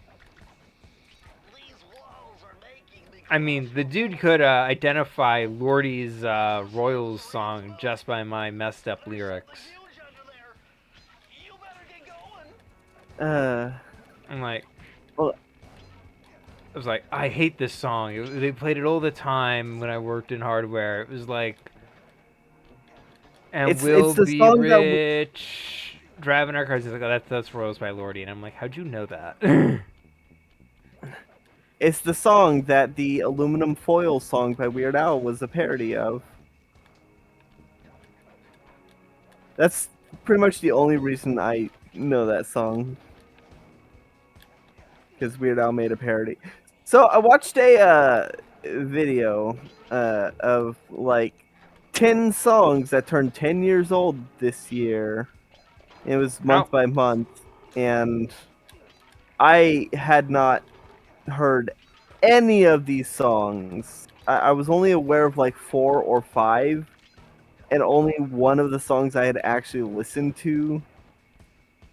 These walls are making me I mean, the dude could identify Lordy's Royals song just by my messed up lyrics. huge under there. You better get going. I'm like, Well, I was like, I hate this song. They played it all the time when I worked in hardware. It was like, and It's we'll the be song that rich, driving our cars. He's like, oh, that's Royals by Lordy, and I'm like, how'd you know that? It's the song that the aluminum foil song by Weird Al was a parody of. That's pretty much the only reason I know that song. Because Weird Al made a parody. So I watched a video of like 10 songs that turned 10 years old this year. It was month by month, and I had not heard any of these songs. I was only aware of like 4 or 5, and only one of the songs I had actually listened to.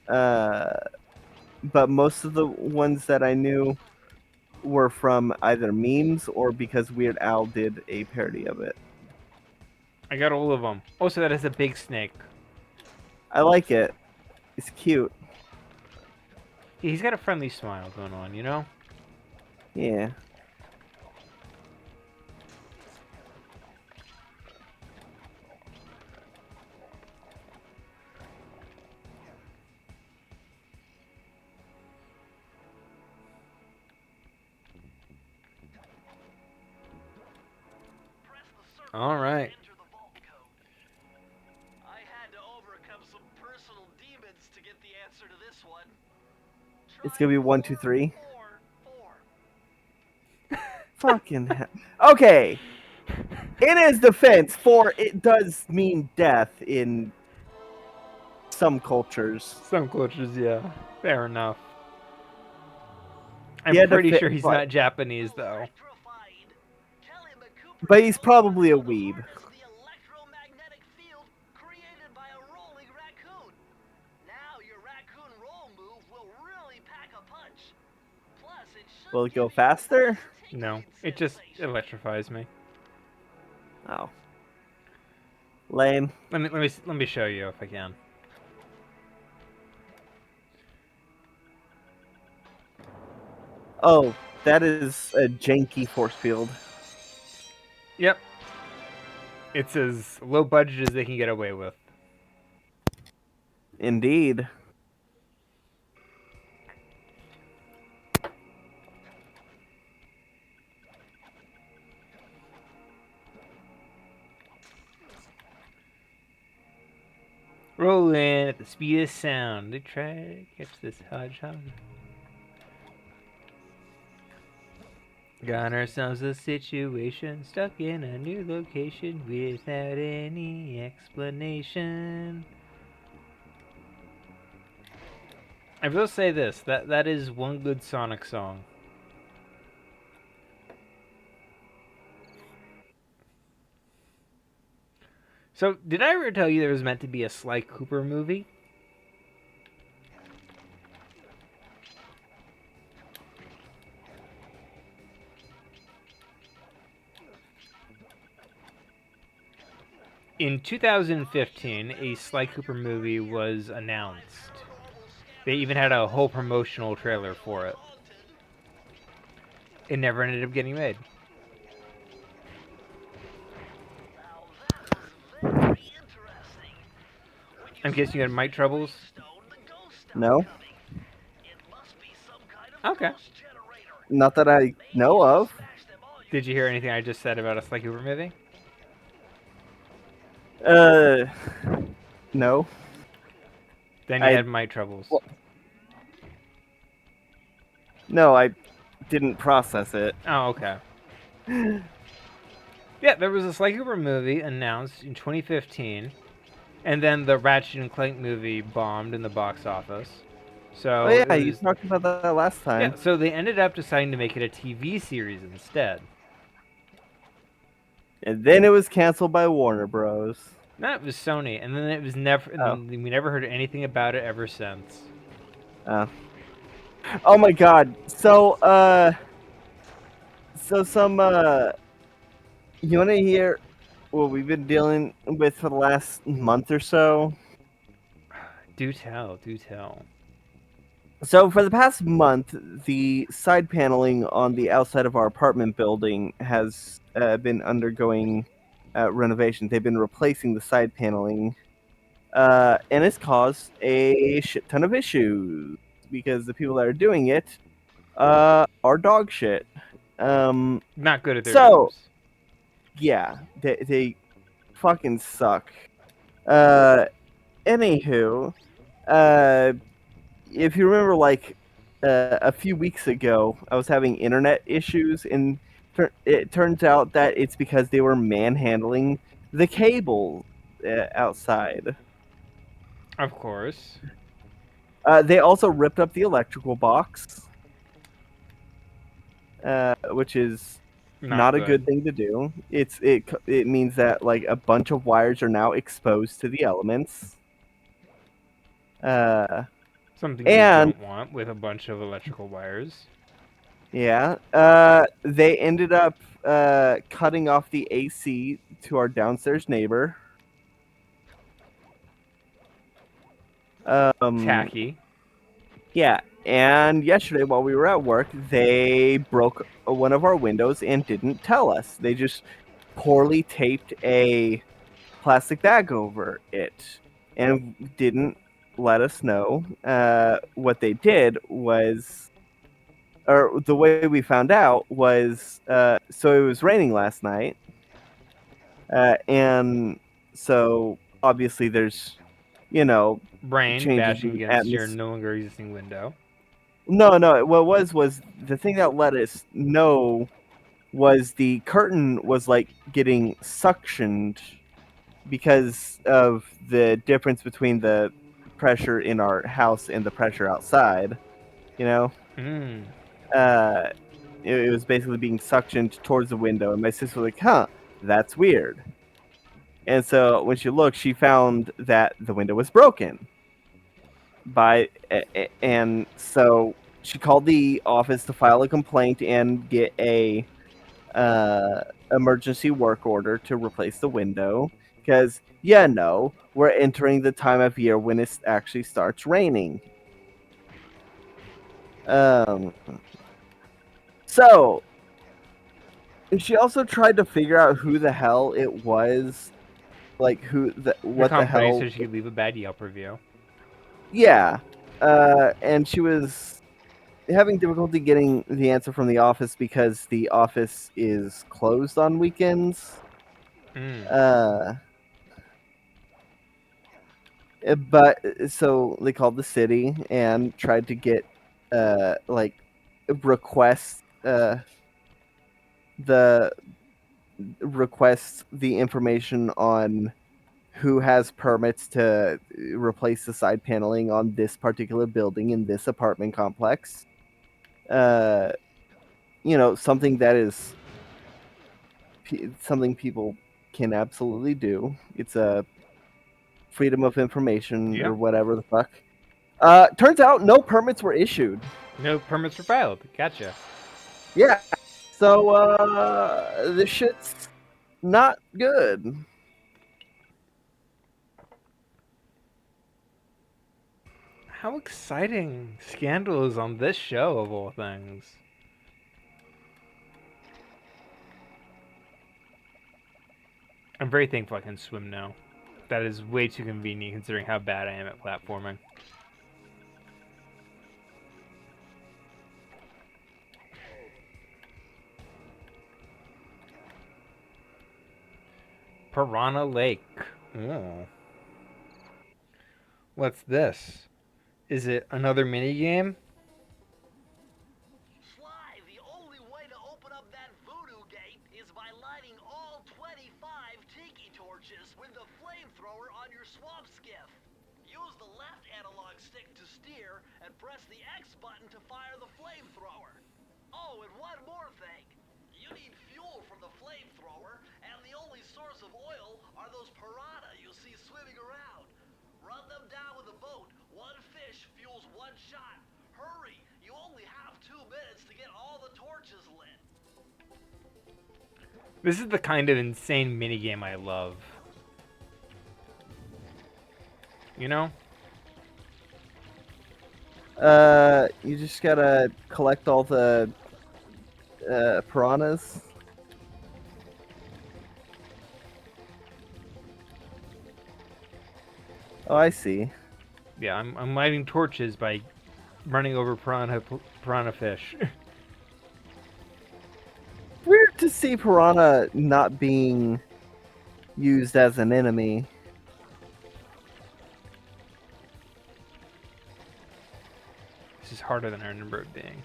But most of the ones that I knew were from either memes or because Weird Al did a parody of it. I got all of them. Also, that is a big snake. I like it. It's cute. He's got a friendly smile going on, you know? Yeah. All right. Enter the vault code. I had to overcome some personal demons to get the answer to this one. It's gonna be 1, 2, 3. 4. Fucking hell. Okay. In his defense, 4, it does mean death in some cultures. Some cultures, yeah. Fair enough. I'm He had to pretty fit- sure he's but- not Japanese, though. But he's probably a weeb. The electromagnetic field created by a rolling raccoon. Now your raccoon roll move will really pack a punch. Plus, it should Will it give go you faster? No, it just electrifies me. Oh. Lame. Let me show you if I can. Oh, that is a janky force field. Yep. It's as low budget as they can get away with. Indeed. Roll in at the speed of sound. They try to catch this hedgehog. Got ourselves a situation, stuck in a new location without any explanation. I will say this, that is one good Sonic song. So, did I ever tell you there was meant to be a Sly Cooper movie? In 2015, a Sly Cooper movie was announced. They even had a whole promotional trailer for it. It never ended up getting made. I'm guessing you had mic troubles? No? Okay. Not that I know of. Did you hear anything I just said about a Sly Cooper movie? No. Then you I- had mic troubles. Well- No, I didn't process it. Oh, okay. Yeah, there was a Sly Cooper movie announced in 2015, and then the Ratchet and Clank movie bombed in the box office. So Oh yeah, it you was- talked about that last time. yeah, so they ended up deciding to make it a TV series instead. And then it was canceled by Warner Bros. No, it was Sony, and then it was never. and Oh. then we never heard anything about it ever since. Oh my god. So some you wanna hear what we've been dealing with for the last month or so? Do tell, do tell. So for the past month, the side paneling on the outside of our apartment building has been undergoing renovation. They've been replacing the side paneling, and it's caused a shit ton of issues because the people that are doing it Are dog shit. Not good at their So jobs. yeah, they fucking suck. Uh, Anywho, uh, if you remember, like a few weeks ago, I was having internet issues, and it turns out that it's because they were manhandling the cable outside. Of course. They also ripped up the electrical box, which is Not not a good good. thing to do. It means that like a bunch of wires are now exposed to the elements. Uh, Something you and don't want with a bunch of electrical wires. Yeah. They ended up cutting off the AC to our downstairs neighbor. Um, Tacky. yeah. And yesterday, while we were at work, they broke one of our windows and didn't tell us. They just poorly taped a plastic bag over it and didn't let us know. What they did was, or the way we found out was, so it was raining last night. And so obviously there's, you know, Brain changes bashing in against your atmosphere. no longer existing window. No. What was the thing that let us know was the curtain was like getting suctioned because of the difference between the pressure in our house and the pressure outside. You know, Mm. uh, it was basically being suctioned towards the window, and my sister was like, "Huh, that's weird." And so when she looked, she found that the window was broken. And so she called the office to file a complaint and get a emergency work order to replace the window because no, we're entering the time of year when it actually starts raining. Um, so she also tried to figure out who the hell it was, like The what the company, hell. so she could leave a bad Yelp review. Yeah, and she was having difficulty getting the answer from the office because the office is closed on weekends. Mm. Uh, but so they called the city and tried to get like request the the information on who has permits to replace the side paneling on this particular building in this apartment complex. Uh, something that is something people can absolutely do. It's a freedom of information Yeah. or whatever the fuck. Turns out no permits were issued. No permits were filed. Gotcha. Yeah. So this shit's not good. How exciting scandal is on this show of all things. I'm very thankful I can swim now. That is way too convenient considering how bad I am at platforming. Piranha Lake. Oh. What's this? Is it another mini game? Sly, the only way to open up that voodoo gate is by lighting all 25 tiki torches with the flamethrower on your swamp skiff. Use the left analog stick to steer and press the X button to fire the flamethrower. Oh, and one more thing. You need fuel for the flamethrower, and the only source of oil are those piranha you see swimming around. Run them down with a boat. One fish fuels one shot. Hurry! You only have 2 minutes to get all the torches lit. This is the kind of insane minigame I love. You know? You just gotta collect all the piranhas. Oh, I see. Yeah, I'm lighting torches by running over piranha fish. Weird to see Piranha not being used as an enemy. This is harder than I remember it being.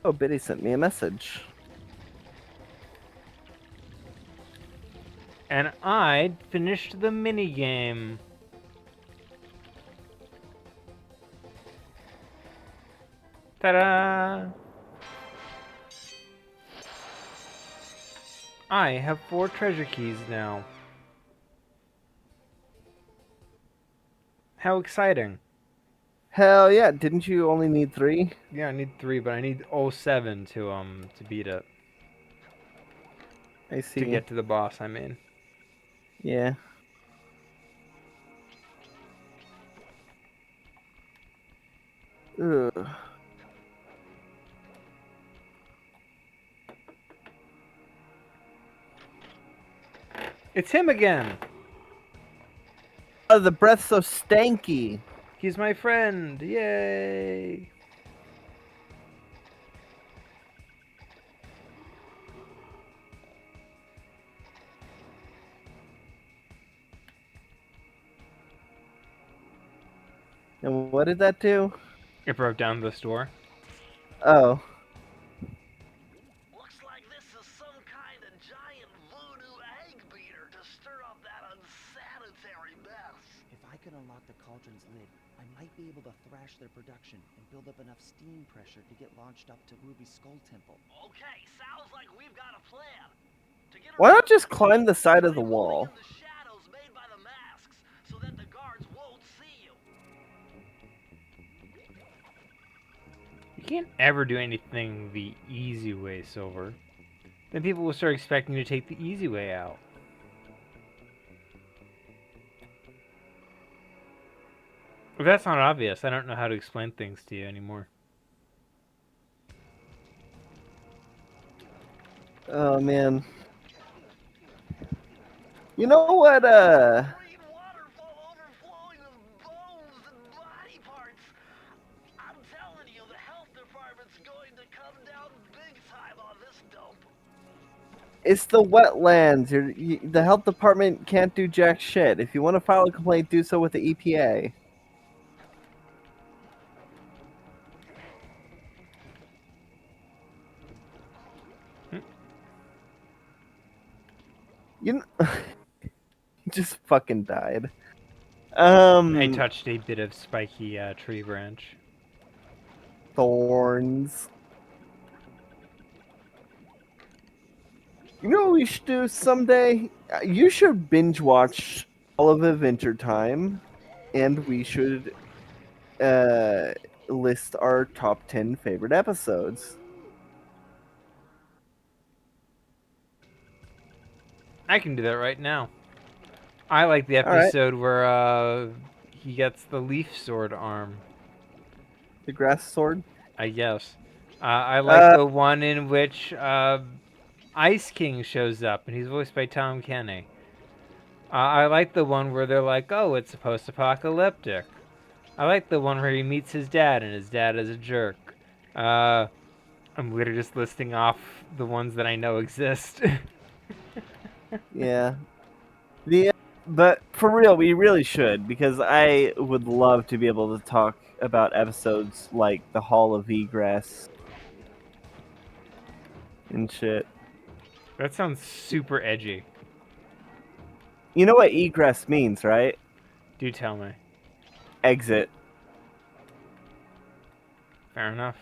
Oh, Biddy sent me a message. And I finished the mini game. Ta-da! I have 4 treasure keys now. How exciting. Hell yeah, didn't you only need 3? Yeah, I need 3, but I need 07 to beat it. I see. To get to the boss, I mean. Yeah. Ugh. It's him again! Oh, the breath's so stanky. He's my friend! Yay! And what did that do? It broke down the store. Oh. Looks like this is some kind of giant voodoo egg beater to stir up that unsanitary mess. If I could unlock the cauldron's lid, I might be able to thrash their production and build up enough steam pressure to get launched up to Ruby's Skull Temple. Okay, sounds like we've got a plan. To get Why not around just this, climb the side of the hide wall? only in the shadows made by the masks, so that the guards won't see you. You can't ever do anything the easy way, Silver. Then people will start expecting you to take the easy way out. If that's not obvious, I don't know how to explain things to you anymore. Oh man. You know what, Green waterfall overflowing with bones and body parts. I'm telling you, the health department's going to come down big time on this dope. it's the wetlands. The health department can't do jack shit. If you want to file a complaint, do so with the EPA. You know, just fucking died. I touched a bit of spiky tree branch. Thorns. You know what we should do someday? You should binge watch all of Adventure Time, and we should list our top 10 favorite episodes. I can do that right now. I like the right. episode where he gets the leaf sword arm. The grass sword? I guess. I like the one in which Ice King shows up, and he's voiced by Tom Kenny. I like the one where they're like, oh, it's post-apocalyptic. I like the one where he meets his dad, and his dad is a jerk. I'm literally just listing off the ones that I know exist. Yeah. But for real, we really should, because I would love to be able to talk about episodes like the Hall of Egress and shit. That sounds super edgy. You know what egress means, right? Do tell me. Exit. Fair enough.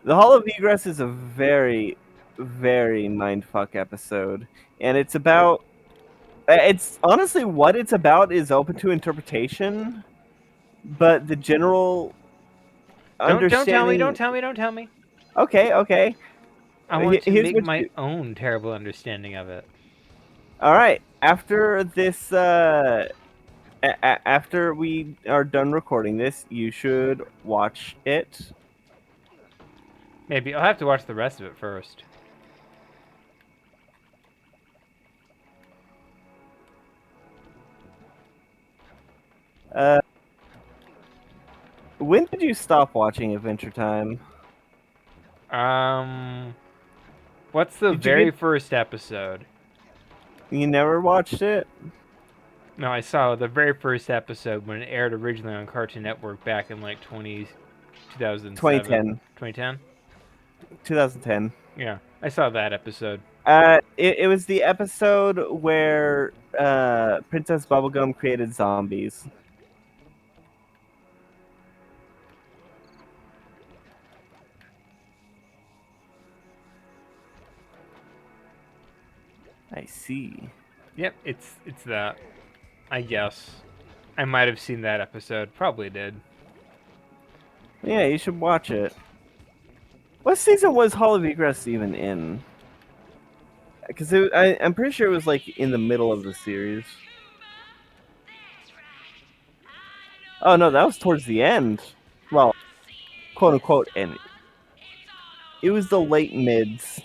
The Hall of Egress is a very, very mindfuck episode, and it's about. It's honestly what it's about is open to interpretation, but the general Don't tell me. understanding. Don't tell me. Don't tell me. Okay, okay. I want to Here's make what my you. own terrible understanding of it. All right. After this, after we are done recording this, you should watch it. Maybe I'll have to watch the rest of it first. Uh, when did you stop watching Adventure Time? What's the Did you very get? first episode? You never watched it? No, I saw the very first episode when it aired originally on Cartoon Network back in like 2007. 2010. 2010? 2010. Yeah, I saw that episode. It was the episode where Princess Bubblegum created zombies. I see. Yep, it's that. I guess. I might have seen that episode. Probably did. Yeah, you should watch it. What season was Hall of Egress even in? Because I'm pretty sure it was like in the middle of the series. Oh no, that was towards the end. Well, quote unquote end. It was the late mids.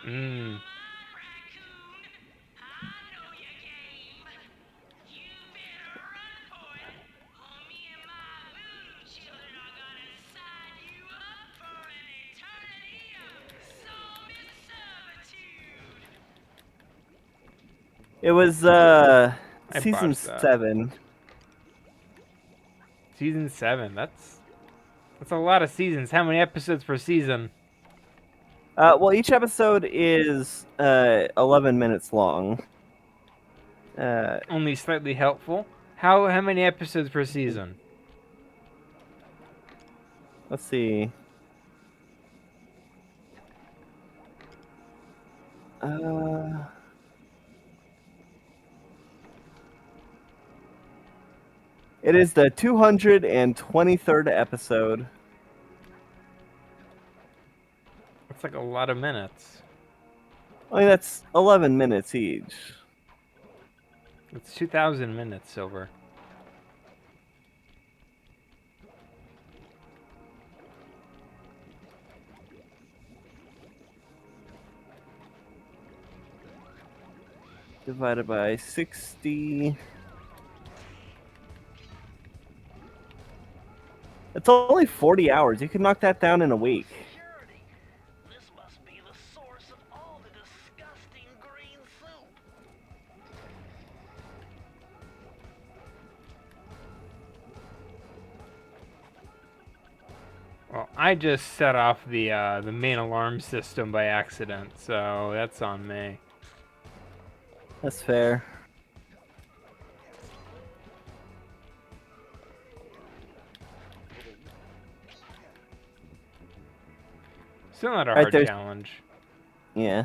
Mmm. It was I season botched that. 7. Season 7. That's a lot of seasons. How many episodes per season? Well, each episode is 11 minutes long. Only slightly helpful. How many episodes per season? Let's see. It is the 223rd episode. That's like a lot of minutes. I mean, that's 11 minutes each. It's 2,000 minutes, Silver. Divided by 60. It's only 40 hours. You can knock that down in a week. Security. This must be the source of all the disgusting green soup. Well, I just set off the main alarm system by accident, so that's on me. That's fair. Still not a Right, hard there's- challenge. Yeah.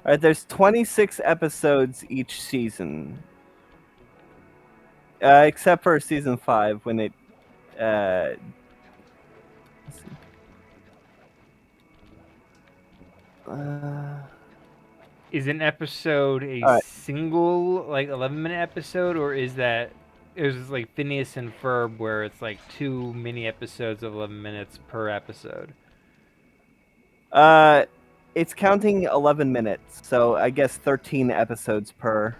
Alright, there's 26 episodes each season. Except for season 5 when it let's see. Is an episode a Alright. single, like, 11-minute episode, or is that... It was like Phineas and Ferb, where it's like 2 mini episodes of 11 minutes per episode. It's counting 11 minutes, so I guess 13 episodes per.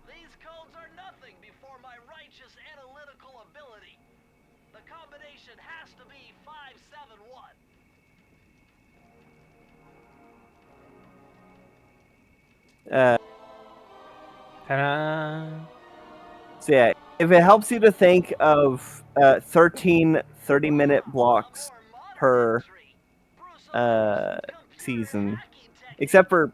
These codes are nothing before my righteous analytical ability. The combination has to be 571. Uh, Ta-da! so yeah, if it helps you to think of 13 30-minute blocks per season, except for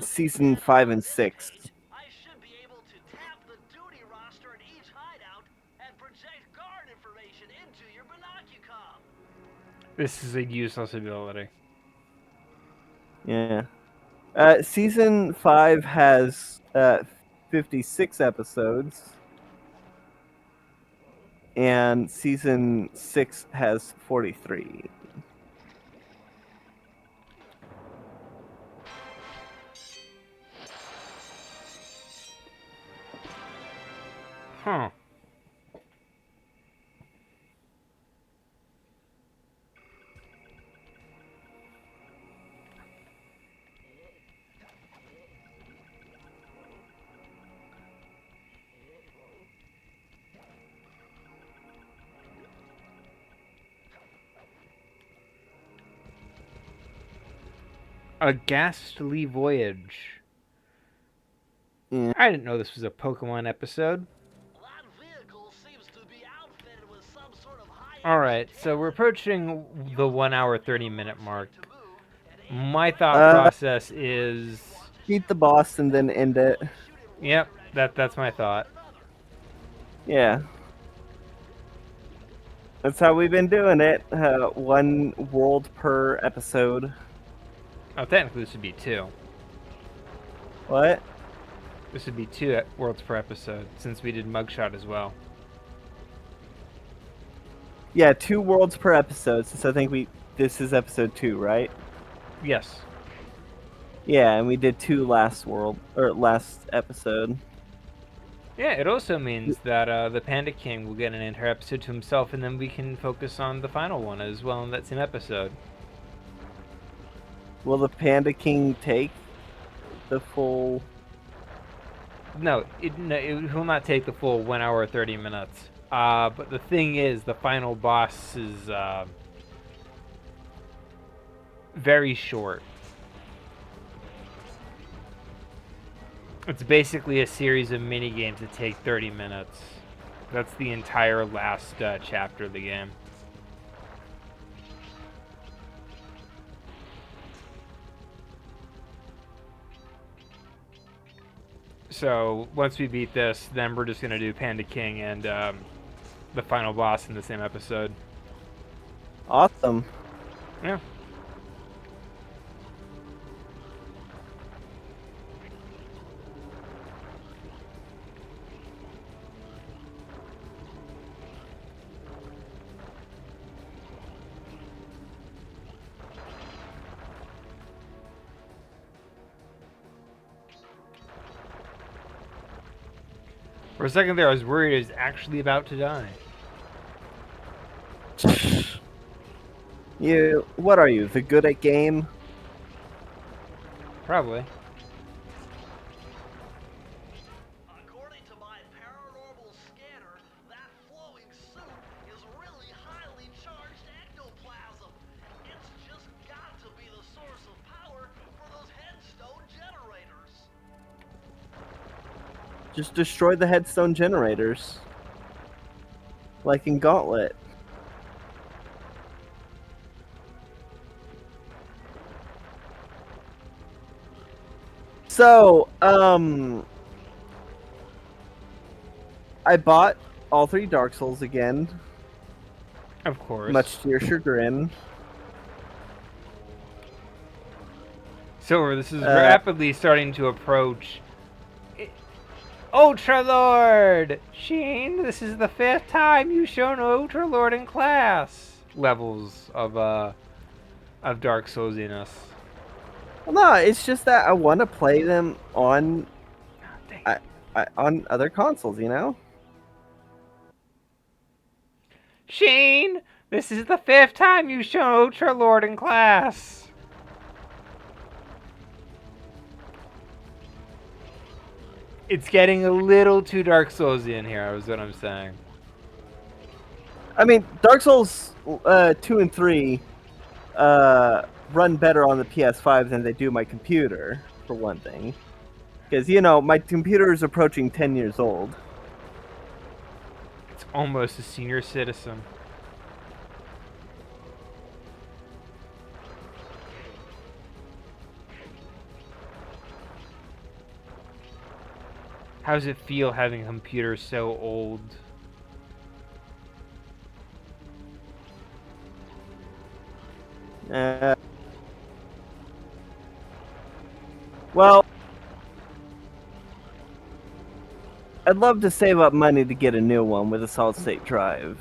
season 5 and 6. I should be able to tap the duty roster in each hideout and project guard information into your binocucom. This is a useless ability. Yeah. Season 5 has 56 episodes, and season 6 has 43. Huh. A ghastly voyage. Yeah. I didn't know this was a Pokemon episode. That vehicle seems to be outfitted with some sort of high. Alright, so we're approaching the 1 hour 30-minute mark. To move, and My thought process is... Beat the boss and then end it. Yep, that's my thought. Yeah. That's how we've been doing it. 1 world per episode. Oh, technically this would be 2. What? This would be 2 worlds per episode, since we did Mugshot as well. Yeah, 2 worlds per episode, since I think this is episode 2, right? Yes. Yeah, and we did 2 last episode. Yeah, it also means that the Panda King will get an entire episode to himself, and then we can focus on the final one as well in that same episode. Will the Panda King take the full... No, it will not take the full 1 hour 30 minutes. But the thing is, the final boss is very short. It's basically a series of mini games that take 30 minutes. That's the entire last chapter of the game. So once we beat this, then we're just gonna do Panda King and the final boss in the same episode. Awesome. Yeah. For a second there, I was worried I was actually about to die. What are you, the good at game? Probably. According to my paranormal scanner, that flowing soup is really highly charged ectoplasm. It's just got to be the source of power for those headstone generators. Just destroy the headstone generators. Like in Gauntlet. So, I bought all 3 Dark Souls again, Of course. much to your chagrin. Silver, this is rapidly starting to approach Ultra Lord! Sheen, this is the 5th time you've shown Ultra Lord in class. Levels of Dark Soulsiness. Well, no, it's just that I want to play them on on other consoles, you know? Sheen, this is the 5th time you've shown Ultra Lord in class. It's getting a little too Dark Soulsian here, is what I'm saying. I mean, Dark Souls 2 and 3 run better on the PS5 than they do my computer, for one thing. Because, you know, my computer is approaching 10 years old. It's almost a senior citizen. How does it feel having a computer so old? Well, I'd love to save up money to get a new one with a solid state drive.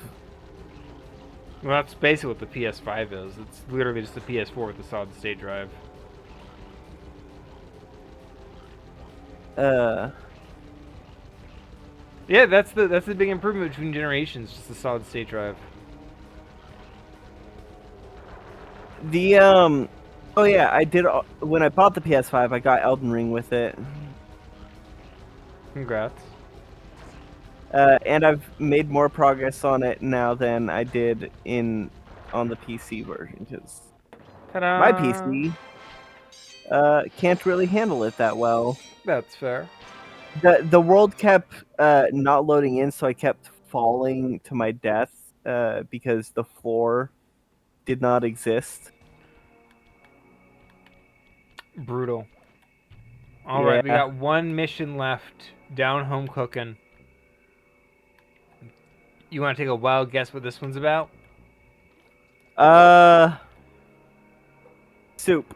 Well, that's basically what the PS5 is. It's literally just a PS4 with a solid state drive. Yeah, that's the big improvement between generations, just the solid state drive. Oh yeah, I did. When I bought the PS5, I got Elden Ring with it. Congrats. And I've made more progress on it now than I did on the PC version, because Ta-da! my PC can't really handle it that well. That's fair. The world kept not loading in, so I kept falling to my death because the floor did not exist. Brutal. Alright, we Yeah. got one mission left. Down home cooking. You want to take a wild guess what this one's about? Soup.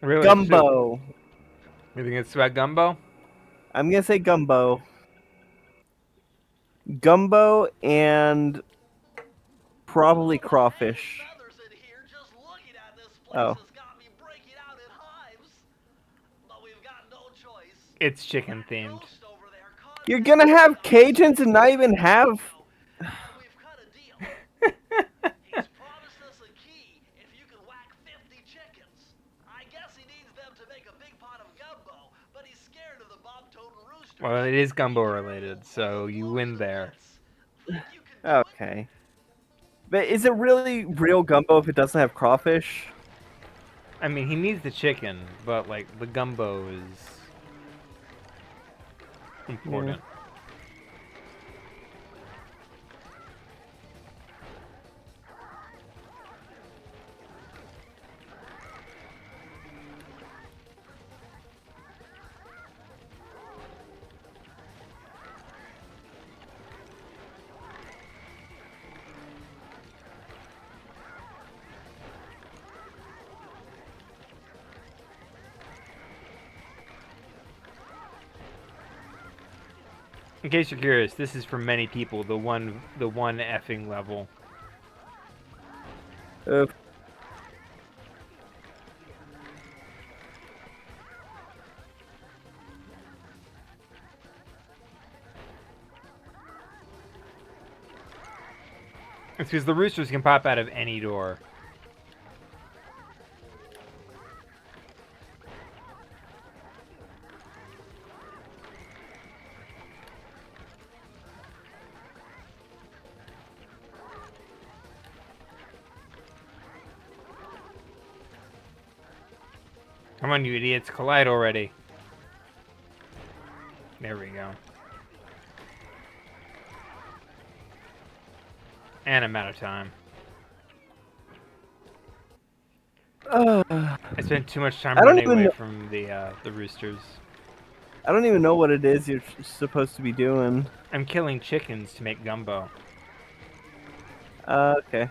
Really? Gumbo. You think it's about gumbo? I'm gonna say gumbo. Gumbo and probably crawfish. Feathers in here just looking at this place Oh. has got me breaking out in hives. But we've got no choice. It's chicken themed. Ghost over there You're gonna have Cajuns and not even have. and we've cut a deal. He's promised us a key if you can whack 50 chickens. I guess he needs them to make a big pot of gumbo, but he's scared of the bob-toad roosters. Well, it is gumbo related, so you win there. Think you can do it? Okay. But is it really real gumbo if it doesn't have crawfish? I mean, he needs the chicken, but like the gumbo is important. In case you're curious, this is for many people the one effing level. It's because the roosters can pop out of any door. Come on, you idiots, collide already. There we go. And I'm out of time. I spent too much time I don't running even away know- from the roosters. I don't even know what it is you're supposed to be doing. I'm killing chickens to make gumbo. Okay.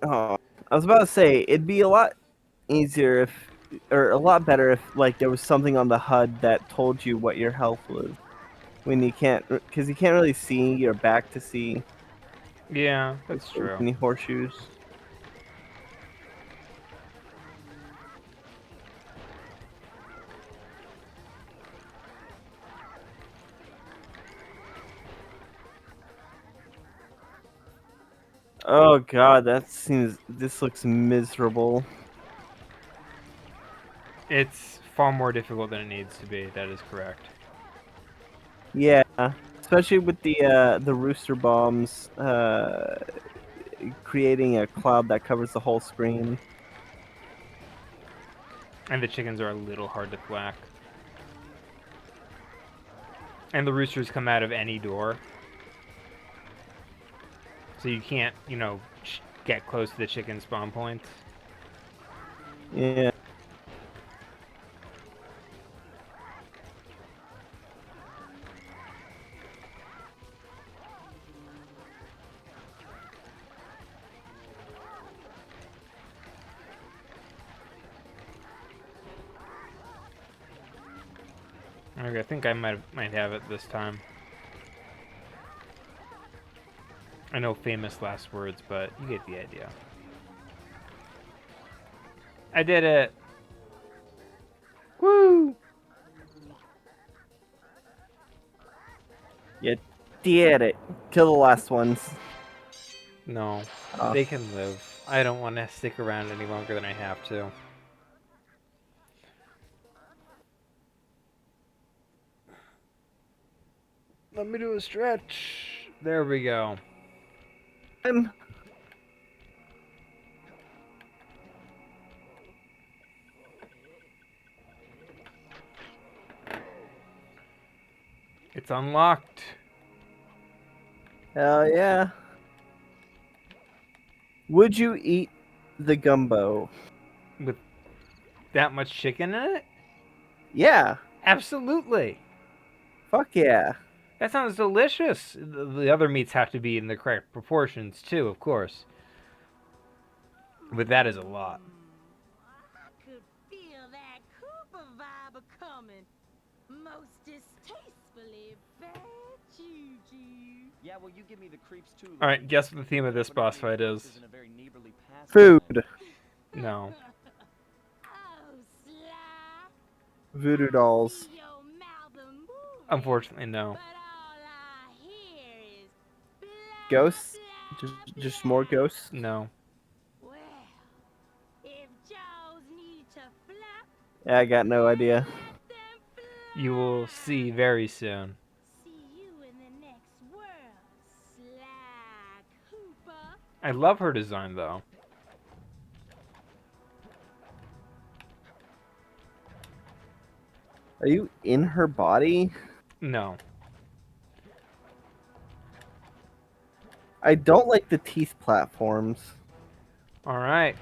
Oh, I was about to say it'd be a lot easier if, or a lot better if, like, there was something on the HUD that told you what your health was. When you can't, because you can't really see your back to see Yeah, that's true. any horseshoes. Oh god, this looks miserable. It's far more difficult than it needs to be, that is correct. Yeah, especially with the rooster bombs creating a cloud that covers the whole screen. And the chickens are a little hard to thwack. And the roosters come out of any door. So you can't, get close to the chicken spawn points. Yeah. Okay, I think I might have it this time. I know famous last words, but you get the idea. I did it! Woo! You did it. Kill the last ones. No, Oh. they can live. I don't want to stick around any longer than I have to. Let me do a stretch. There we go. It's unlocked. Hell yeah. Would you eat the gumbo? With that much chicken in it? Yeah. Absolutely. Fuck yeah. That sounds delicious. The other meats have to be in the correct proportions, too, of course. But that is a lot. I could feel that Cooper vibe coming. Most distastefully bad juju. Yeah, well, you give me the creeps too. Alright, guess what the theme of this boss fight is. Isn't a very neighborly pastime. Food. No. Oh, Sly. Voodoo dolls. See your mouth a moving, Unfortunately, no. but all I hear is blah, Ghosts? blah, Just blah. more ghosts? No. Well, if Jaws need to flap, Yeah, I got no idea. let them flap. You will see very soon. See you in the next world, Sly Cooper. I love her design, though. Are you in her body? No. I don't like the teeth platforms. Alright.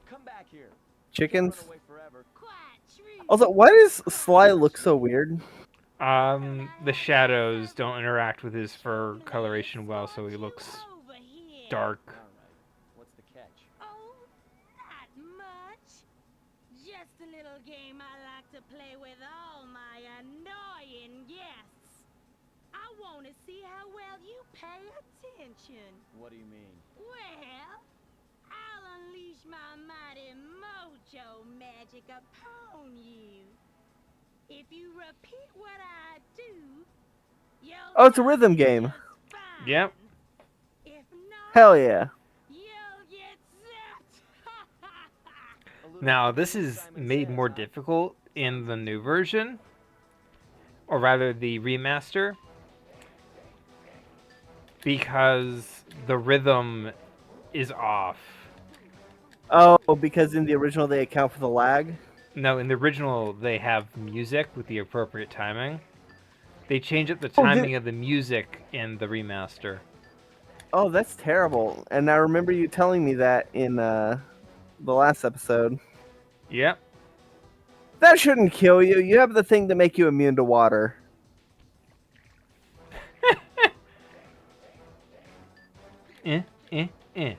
Come back here. Chickens? Run away forever. Quite true. Also, why does Sly look so weird? The shadows don't interact with his fur coloration well, so he looks Over here. dark. All right. What's the catch? Oh, not much. Just a little game I like to play with all my annoying guests. I want to see how well you pay attention. What do you mean? Well, I'll unleash my mighty mojo magic upon you. If you repeat what I do, you'll Oh, it's a know rhythm game. just fine. Yep. If not, Hell yeah. you'll get zapped. A little Now, bit this like is Simon made Says, more huh? difficult in the new version. Or rather, the remaster. Because the rhythm is off. Oh, because in the original they account for the lag? No, in the original, they have music with the appropriate timing. They change up the Oh, timing of the music in the remaster. Oh, that's terrible. And I remember you telling me that in the last episode. Yep. That shouldn't kill you. You have the thing to make you immune to water. Eh, eh, eh.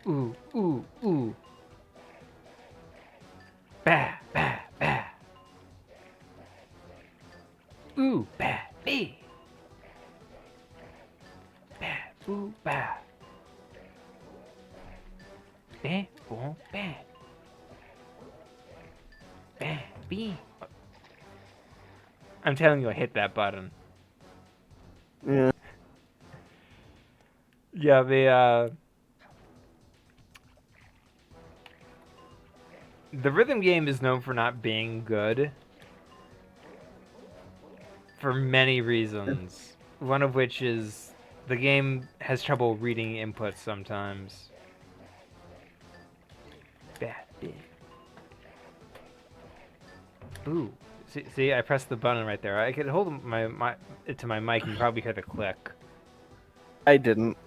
Ooh, ooh, ooh. Bah, bah, bah. Ooh, bah, bee. Bah, boo, bah. Bah, boom, bah. Bah, bee. I'm telling you, I hit that button. Yeah. Yeah, The rhythm game is known for not being good for many reasons. One of which is the game has trouble reading inputs sometimes. Bad bit. Ooh. See, I pressed the button right there. I could hold it to my mic and probably hear the click. I didn't.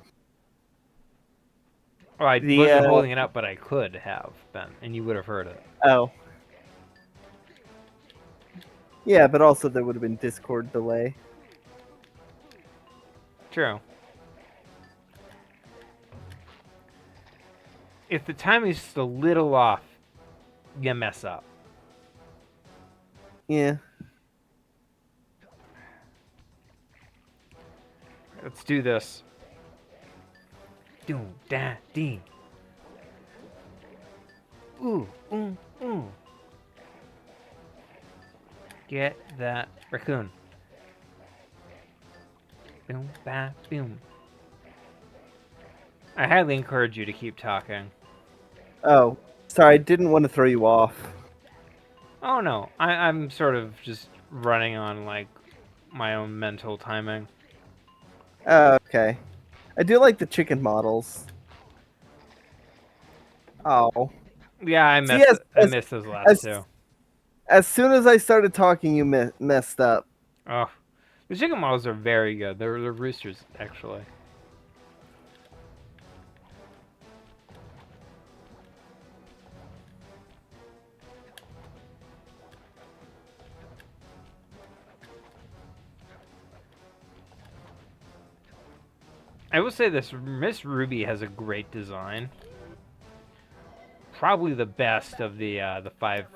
Oh, I The, wasn't holding it up, but I could have been, and you would have heard it. Oh. Yeah, but also there would have been Discord delay. True. If the timing's just a little off, you mess up. Yeah. Let's do this. Doom, da, dee. Ooh, ooh, ooh. Get that raccoon. Boom, ba, boom. I highly encourage you to keep talking. Oh, sorry, I didn't want to throw you off. Oh no, I'm sort of just running on like my own mental timing. Oh, okay. I do like the chicken models. Oh. Yeah, I See, missed those last two. As soon as I started talking, you messed up. Oh, the chicken models are very good. They're roosters, actually. I will say this: Miss Ruby has a great design. Probably the best of the 5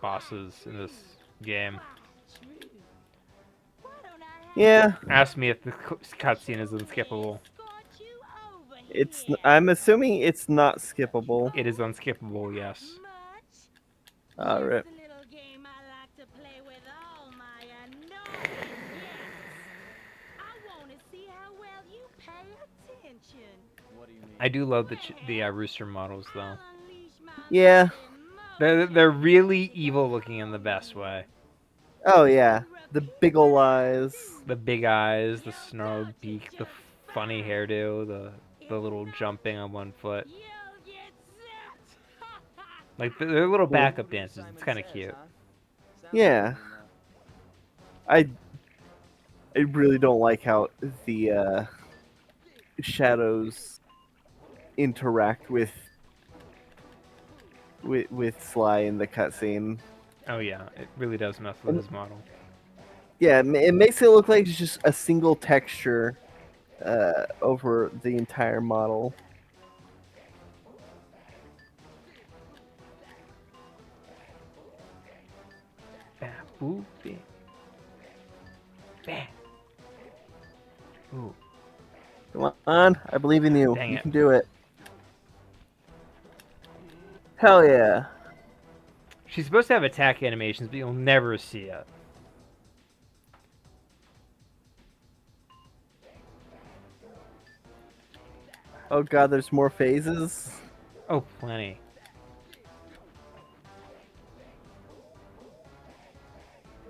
bosses in this game. Yeah, Ask me if the cutscene is unskippable. it's. I'm assuming it's not skippable. It is unskippable, yes. All right. What do you mean? I do love the rooster models, though. Yeah. They're really evil looking in the best way. Oh yeah. The big ol' eyes. The big eyes, the snarled beak, the funny hairdo, the little jumping on one foot. Like they're little backup dances. It's kind of cute. Yeah. I really don't like how the shadows interact with Sly in the cutscene. Oh yeah, it really does mess with his model. Yeah, it makes it look like it's just a single texture over the entire model. Ooh, bam. Ooh. Come on, I believe in you. Dang You it. can do it. Hell yeah. She's supposed to have attack animations, but you'll never see it. Oh god, there's more phases. Oh, plenty.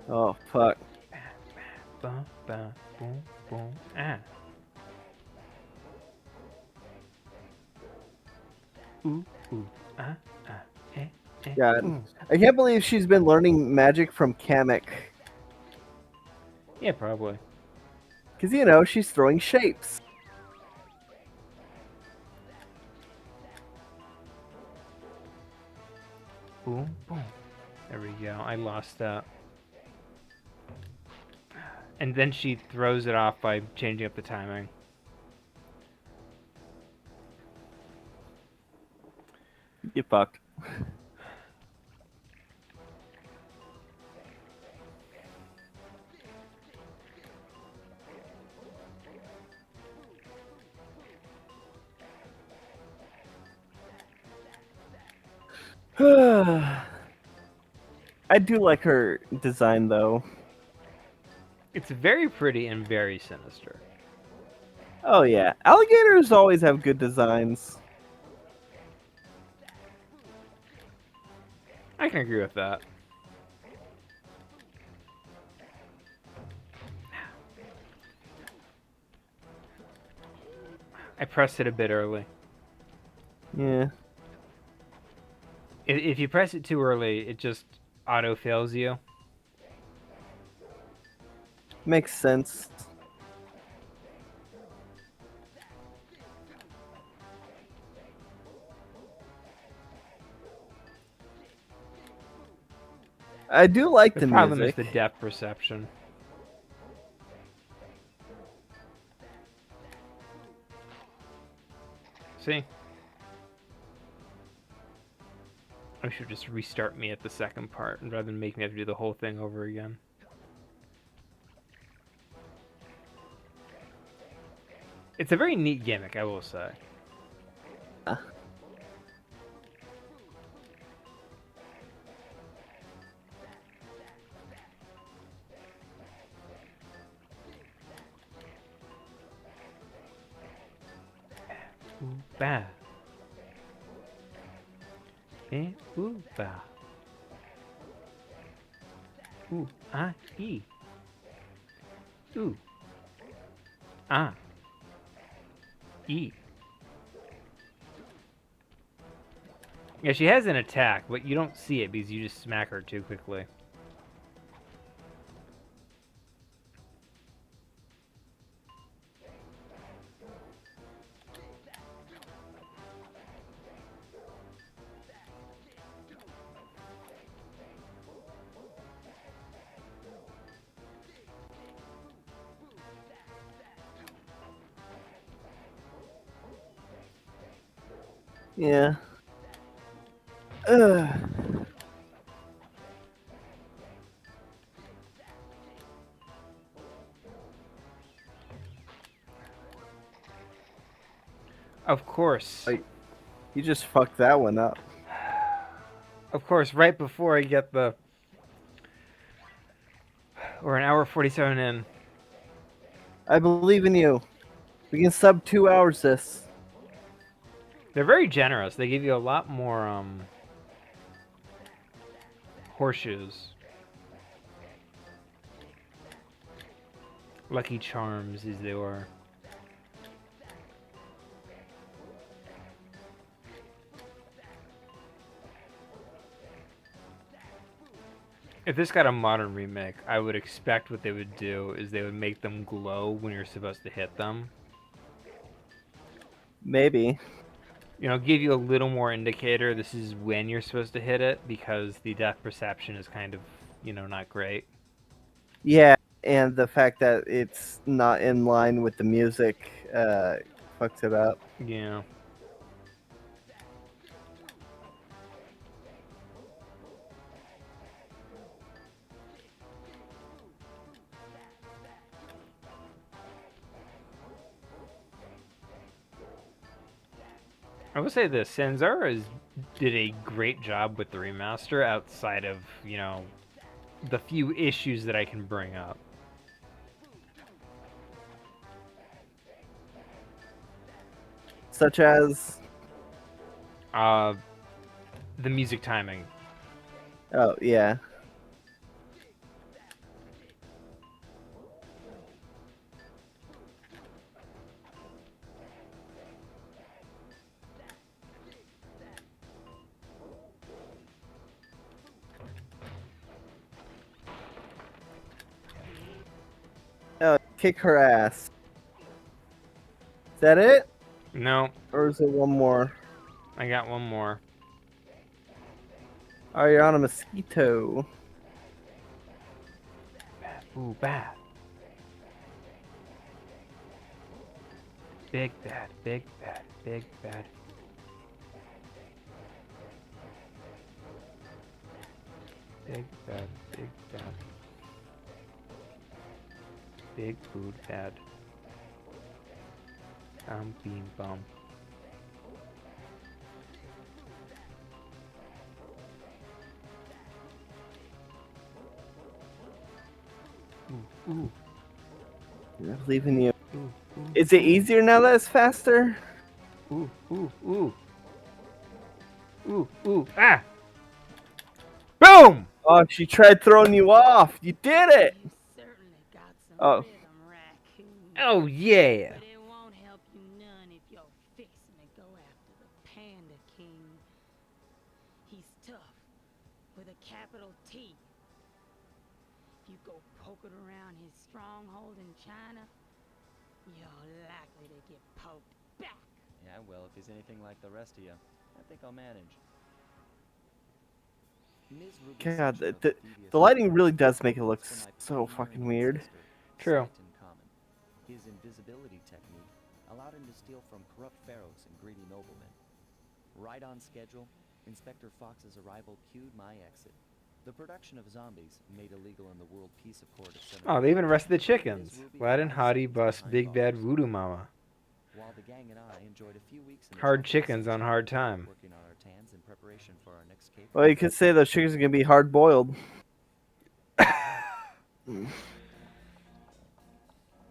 Oh fuck. Bum, bum, boom, boom, ah. Ooh, ooh, ah, eh, eh. God. Ooh. I can't believe she's been learning magic from Kamek. Yeah, probably. Because, you know, she's throwing shapes. Boom, boom. There we go. I lost that. And then she throws it off by changing up the timing. You fucked. I do like her design, though. It's very pretty and very sinister. Oh, yeah. Alligators always have good designs. I can agree with that. I pressed it a bit early. Yeah. If you press it too early, it just auto fails you. Makes sense. I do like The the problem music. is the depth perception. See? I should just restart me at the second part rather than make me have to do the whole thing over again. It's a very neat gimmick, I will say. Ooh, bah. Ooh, bah. Ooh, ah, e. Ooh. Ah. E. Yeah, she has an attack, but you don't see it because you just smack her too quickly. Yeah. Ugh. Of course. Like, you just fucked that one up. Of course, right before I get the... We're an hour 47 in. I believe in you. We can sub 2 hours this. They're very generous. They give you a lot more, horseshoes. Lucky Charms, as they were. If this got a modern remake, I would expect what they would do is they would make them glow when you're supposed to hit them. Maybe. You know, give you a little more indicator this is when you're supposed to hit it, because the depth perception is kind of, you know, not great. Yeah, and the fact that it's not in line with the music fucks it up. Yeah. I will say this, did a great job with the remaster outside of, you know, the few issues that I can bring up. Such as... The music timing. Oh, yeah. Oh, kick her ass. Is that it? No, Or is it one more? I got one more. Oh, you're on a mosquito. Ooh, bad. Big bad, big bad, big bad. Big bad, big bad. Big food bad. Bean bum. Ooh, ooh, I believe in you. ooh, ooh. Is it easier now that it's faster? Ooh, ooh, ooh. Ooh, ooh, ah! Boom! Oh, she tried throwing you off. You did it. You certainly got some Oh. rhythm, raccoon. Oh yeah. But it won't help you none if you're fixing to go after the Panda King. He's tough, with a capital T. If you go poking around his stronghold in China, you're likely to get poked back. Yeah, well, if he's anything like the rest of you, I think I'll manage. Ms. Ruby's God, section of the devious lighting world really does make it look was for my so pioneering fucking weird. ancestor, True. Sight in common. His invisibility technique allowed him to steal from corrupt pharaohs and greedy noblemen. Right on schedule, Inspector Fox's arrival cued my exit. The production of zombies, made illegal in the World Peace Accord of 1978. Oh, they even arrested the Ms. chickens. Ruby Glad and and I Hottie sat bust behind Big Bad bars. Voodoo Mama. While the gang and I enjoyed a few weeks in the Hard tropical chickens on sunshine, hard time. working on our tans in preparation for our next caper. Well, you could say those chickens are gonna be hard boiled.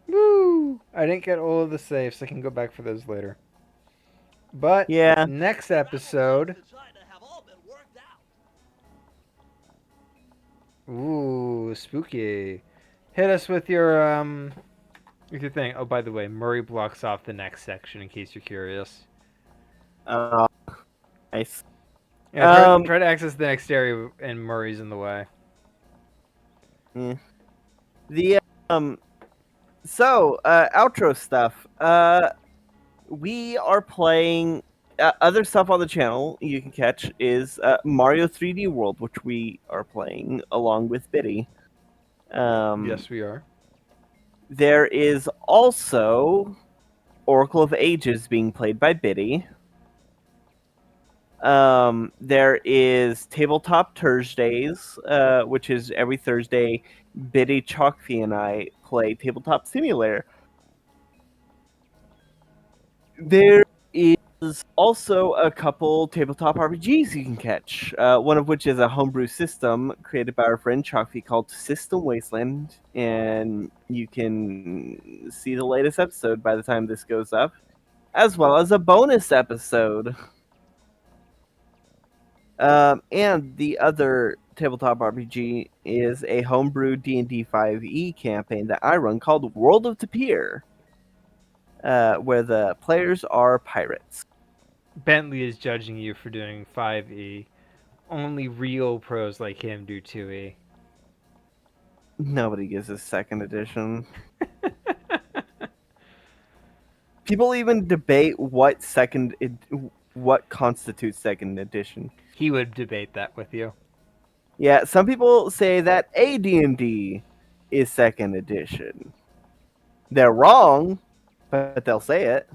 Woo! I didn't get all of the safes. I can go back for those later. But Yeah. next episode, To China have all been worked out. ooh, spooky. Hit us with your thing. Oh, by the way, Murray blocks off the next section in case you're curious. Nice. Yeah, try to access the next area and Murray's in the way. Yeah. The outro stuff. We are playing other stuff on the channel you can catch is Mario 3D World, which we are playing along with Biddy. Yes, we are. There is also Oracle of Ages being played by Biddy. There is Tabletop Thursdays, which is every Thursday. Biddy, Chalkfee, and I play Tabletop Simulator. There is also a couple tabletop RPGs you can catch. One of which is a homebrew system created by our friend Chalkfee called System Wasteland, and you can see the latest episode by the time this goes up, as well as a bonus episode. And the other tabletop RPG is a homebrew D&D 5e campaign that I run called World of Tapir, where the players are pirates. Bentley is judging you for doing 5e. Only real pros like him do 2e. Nobody gives us second edition. People even debate what constitutes second edition. He would debate that with you. Yeah, some people say that AD&D is second edition. They're wrong, but they'll say it.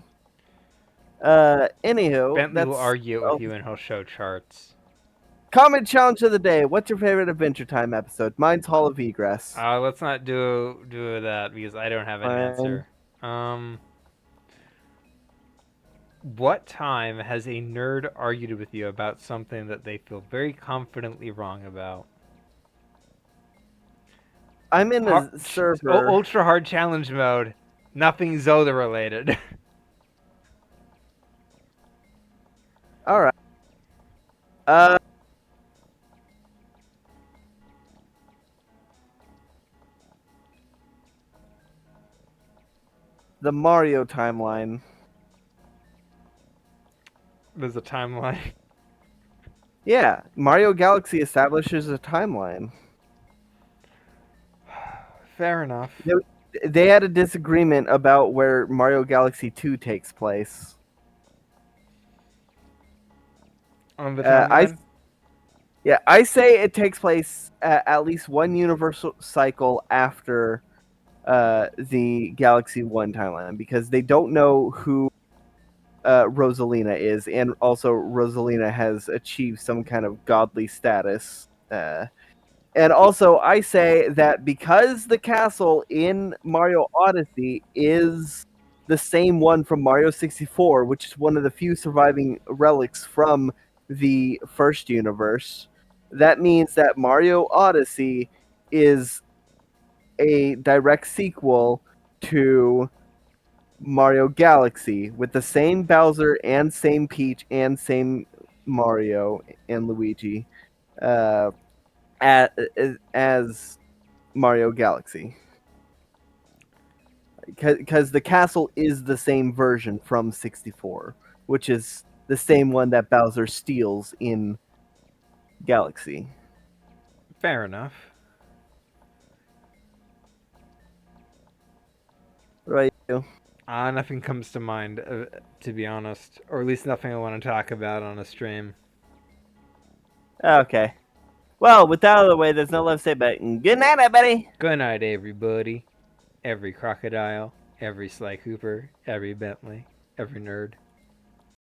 Anywho, Bentley will that's argue it with you and he'll show charts. comment challenge of the day. What's your favorite Adventure Time episode? Mine's Hall of Egress. Let's not do that because I don't have an answer. What time has a nerd argued with you about something that they feel very confidently wrong about? I'm in a server. Ultra hard challenge mode. Nothing Zelda related. All right. The Mario timeline. There's a timeline. Yeah, Mario Galaxy establishes a timeline. Fair enough. They had a disagreement about where Mario Galaxy 2 takes place. On the timeline? I say it takes place at least one universal cycle after the Galaxy 1 timeline, because they don't know who Rosalina is, and also Rosalina has achieved some kind of godly status. And also, I say that because the castle in Mario Odyssey is the same one from Mario 64, which is one of the few surviving relics from the first universe, that means that Mario Odyssey is a direct sequel to Mario Galaxy with the same Bowser and same Peach and same Mario and Luigi. as Mario Galaxy. Because the castle is the same version from 64, which is the same one that Bowser steals in Galaxy. Fair enough. Right? Nothing comes to mind, to be honest. Or at least nothing I want to talk about on a stream. Okay. Well, with that out of the way, there's no left to say but good night, everybody! Good night, everybody. Every crocodile, every Sly Cooper, every Bentley, every nerd.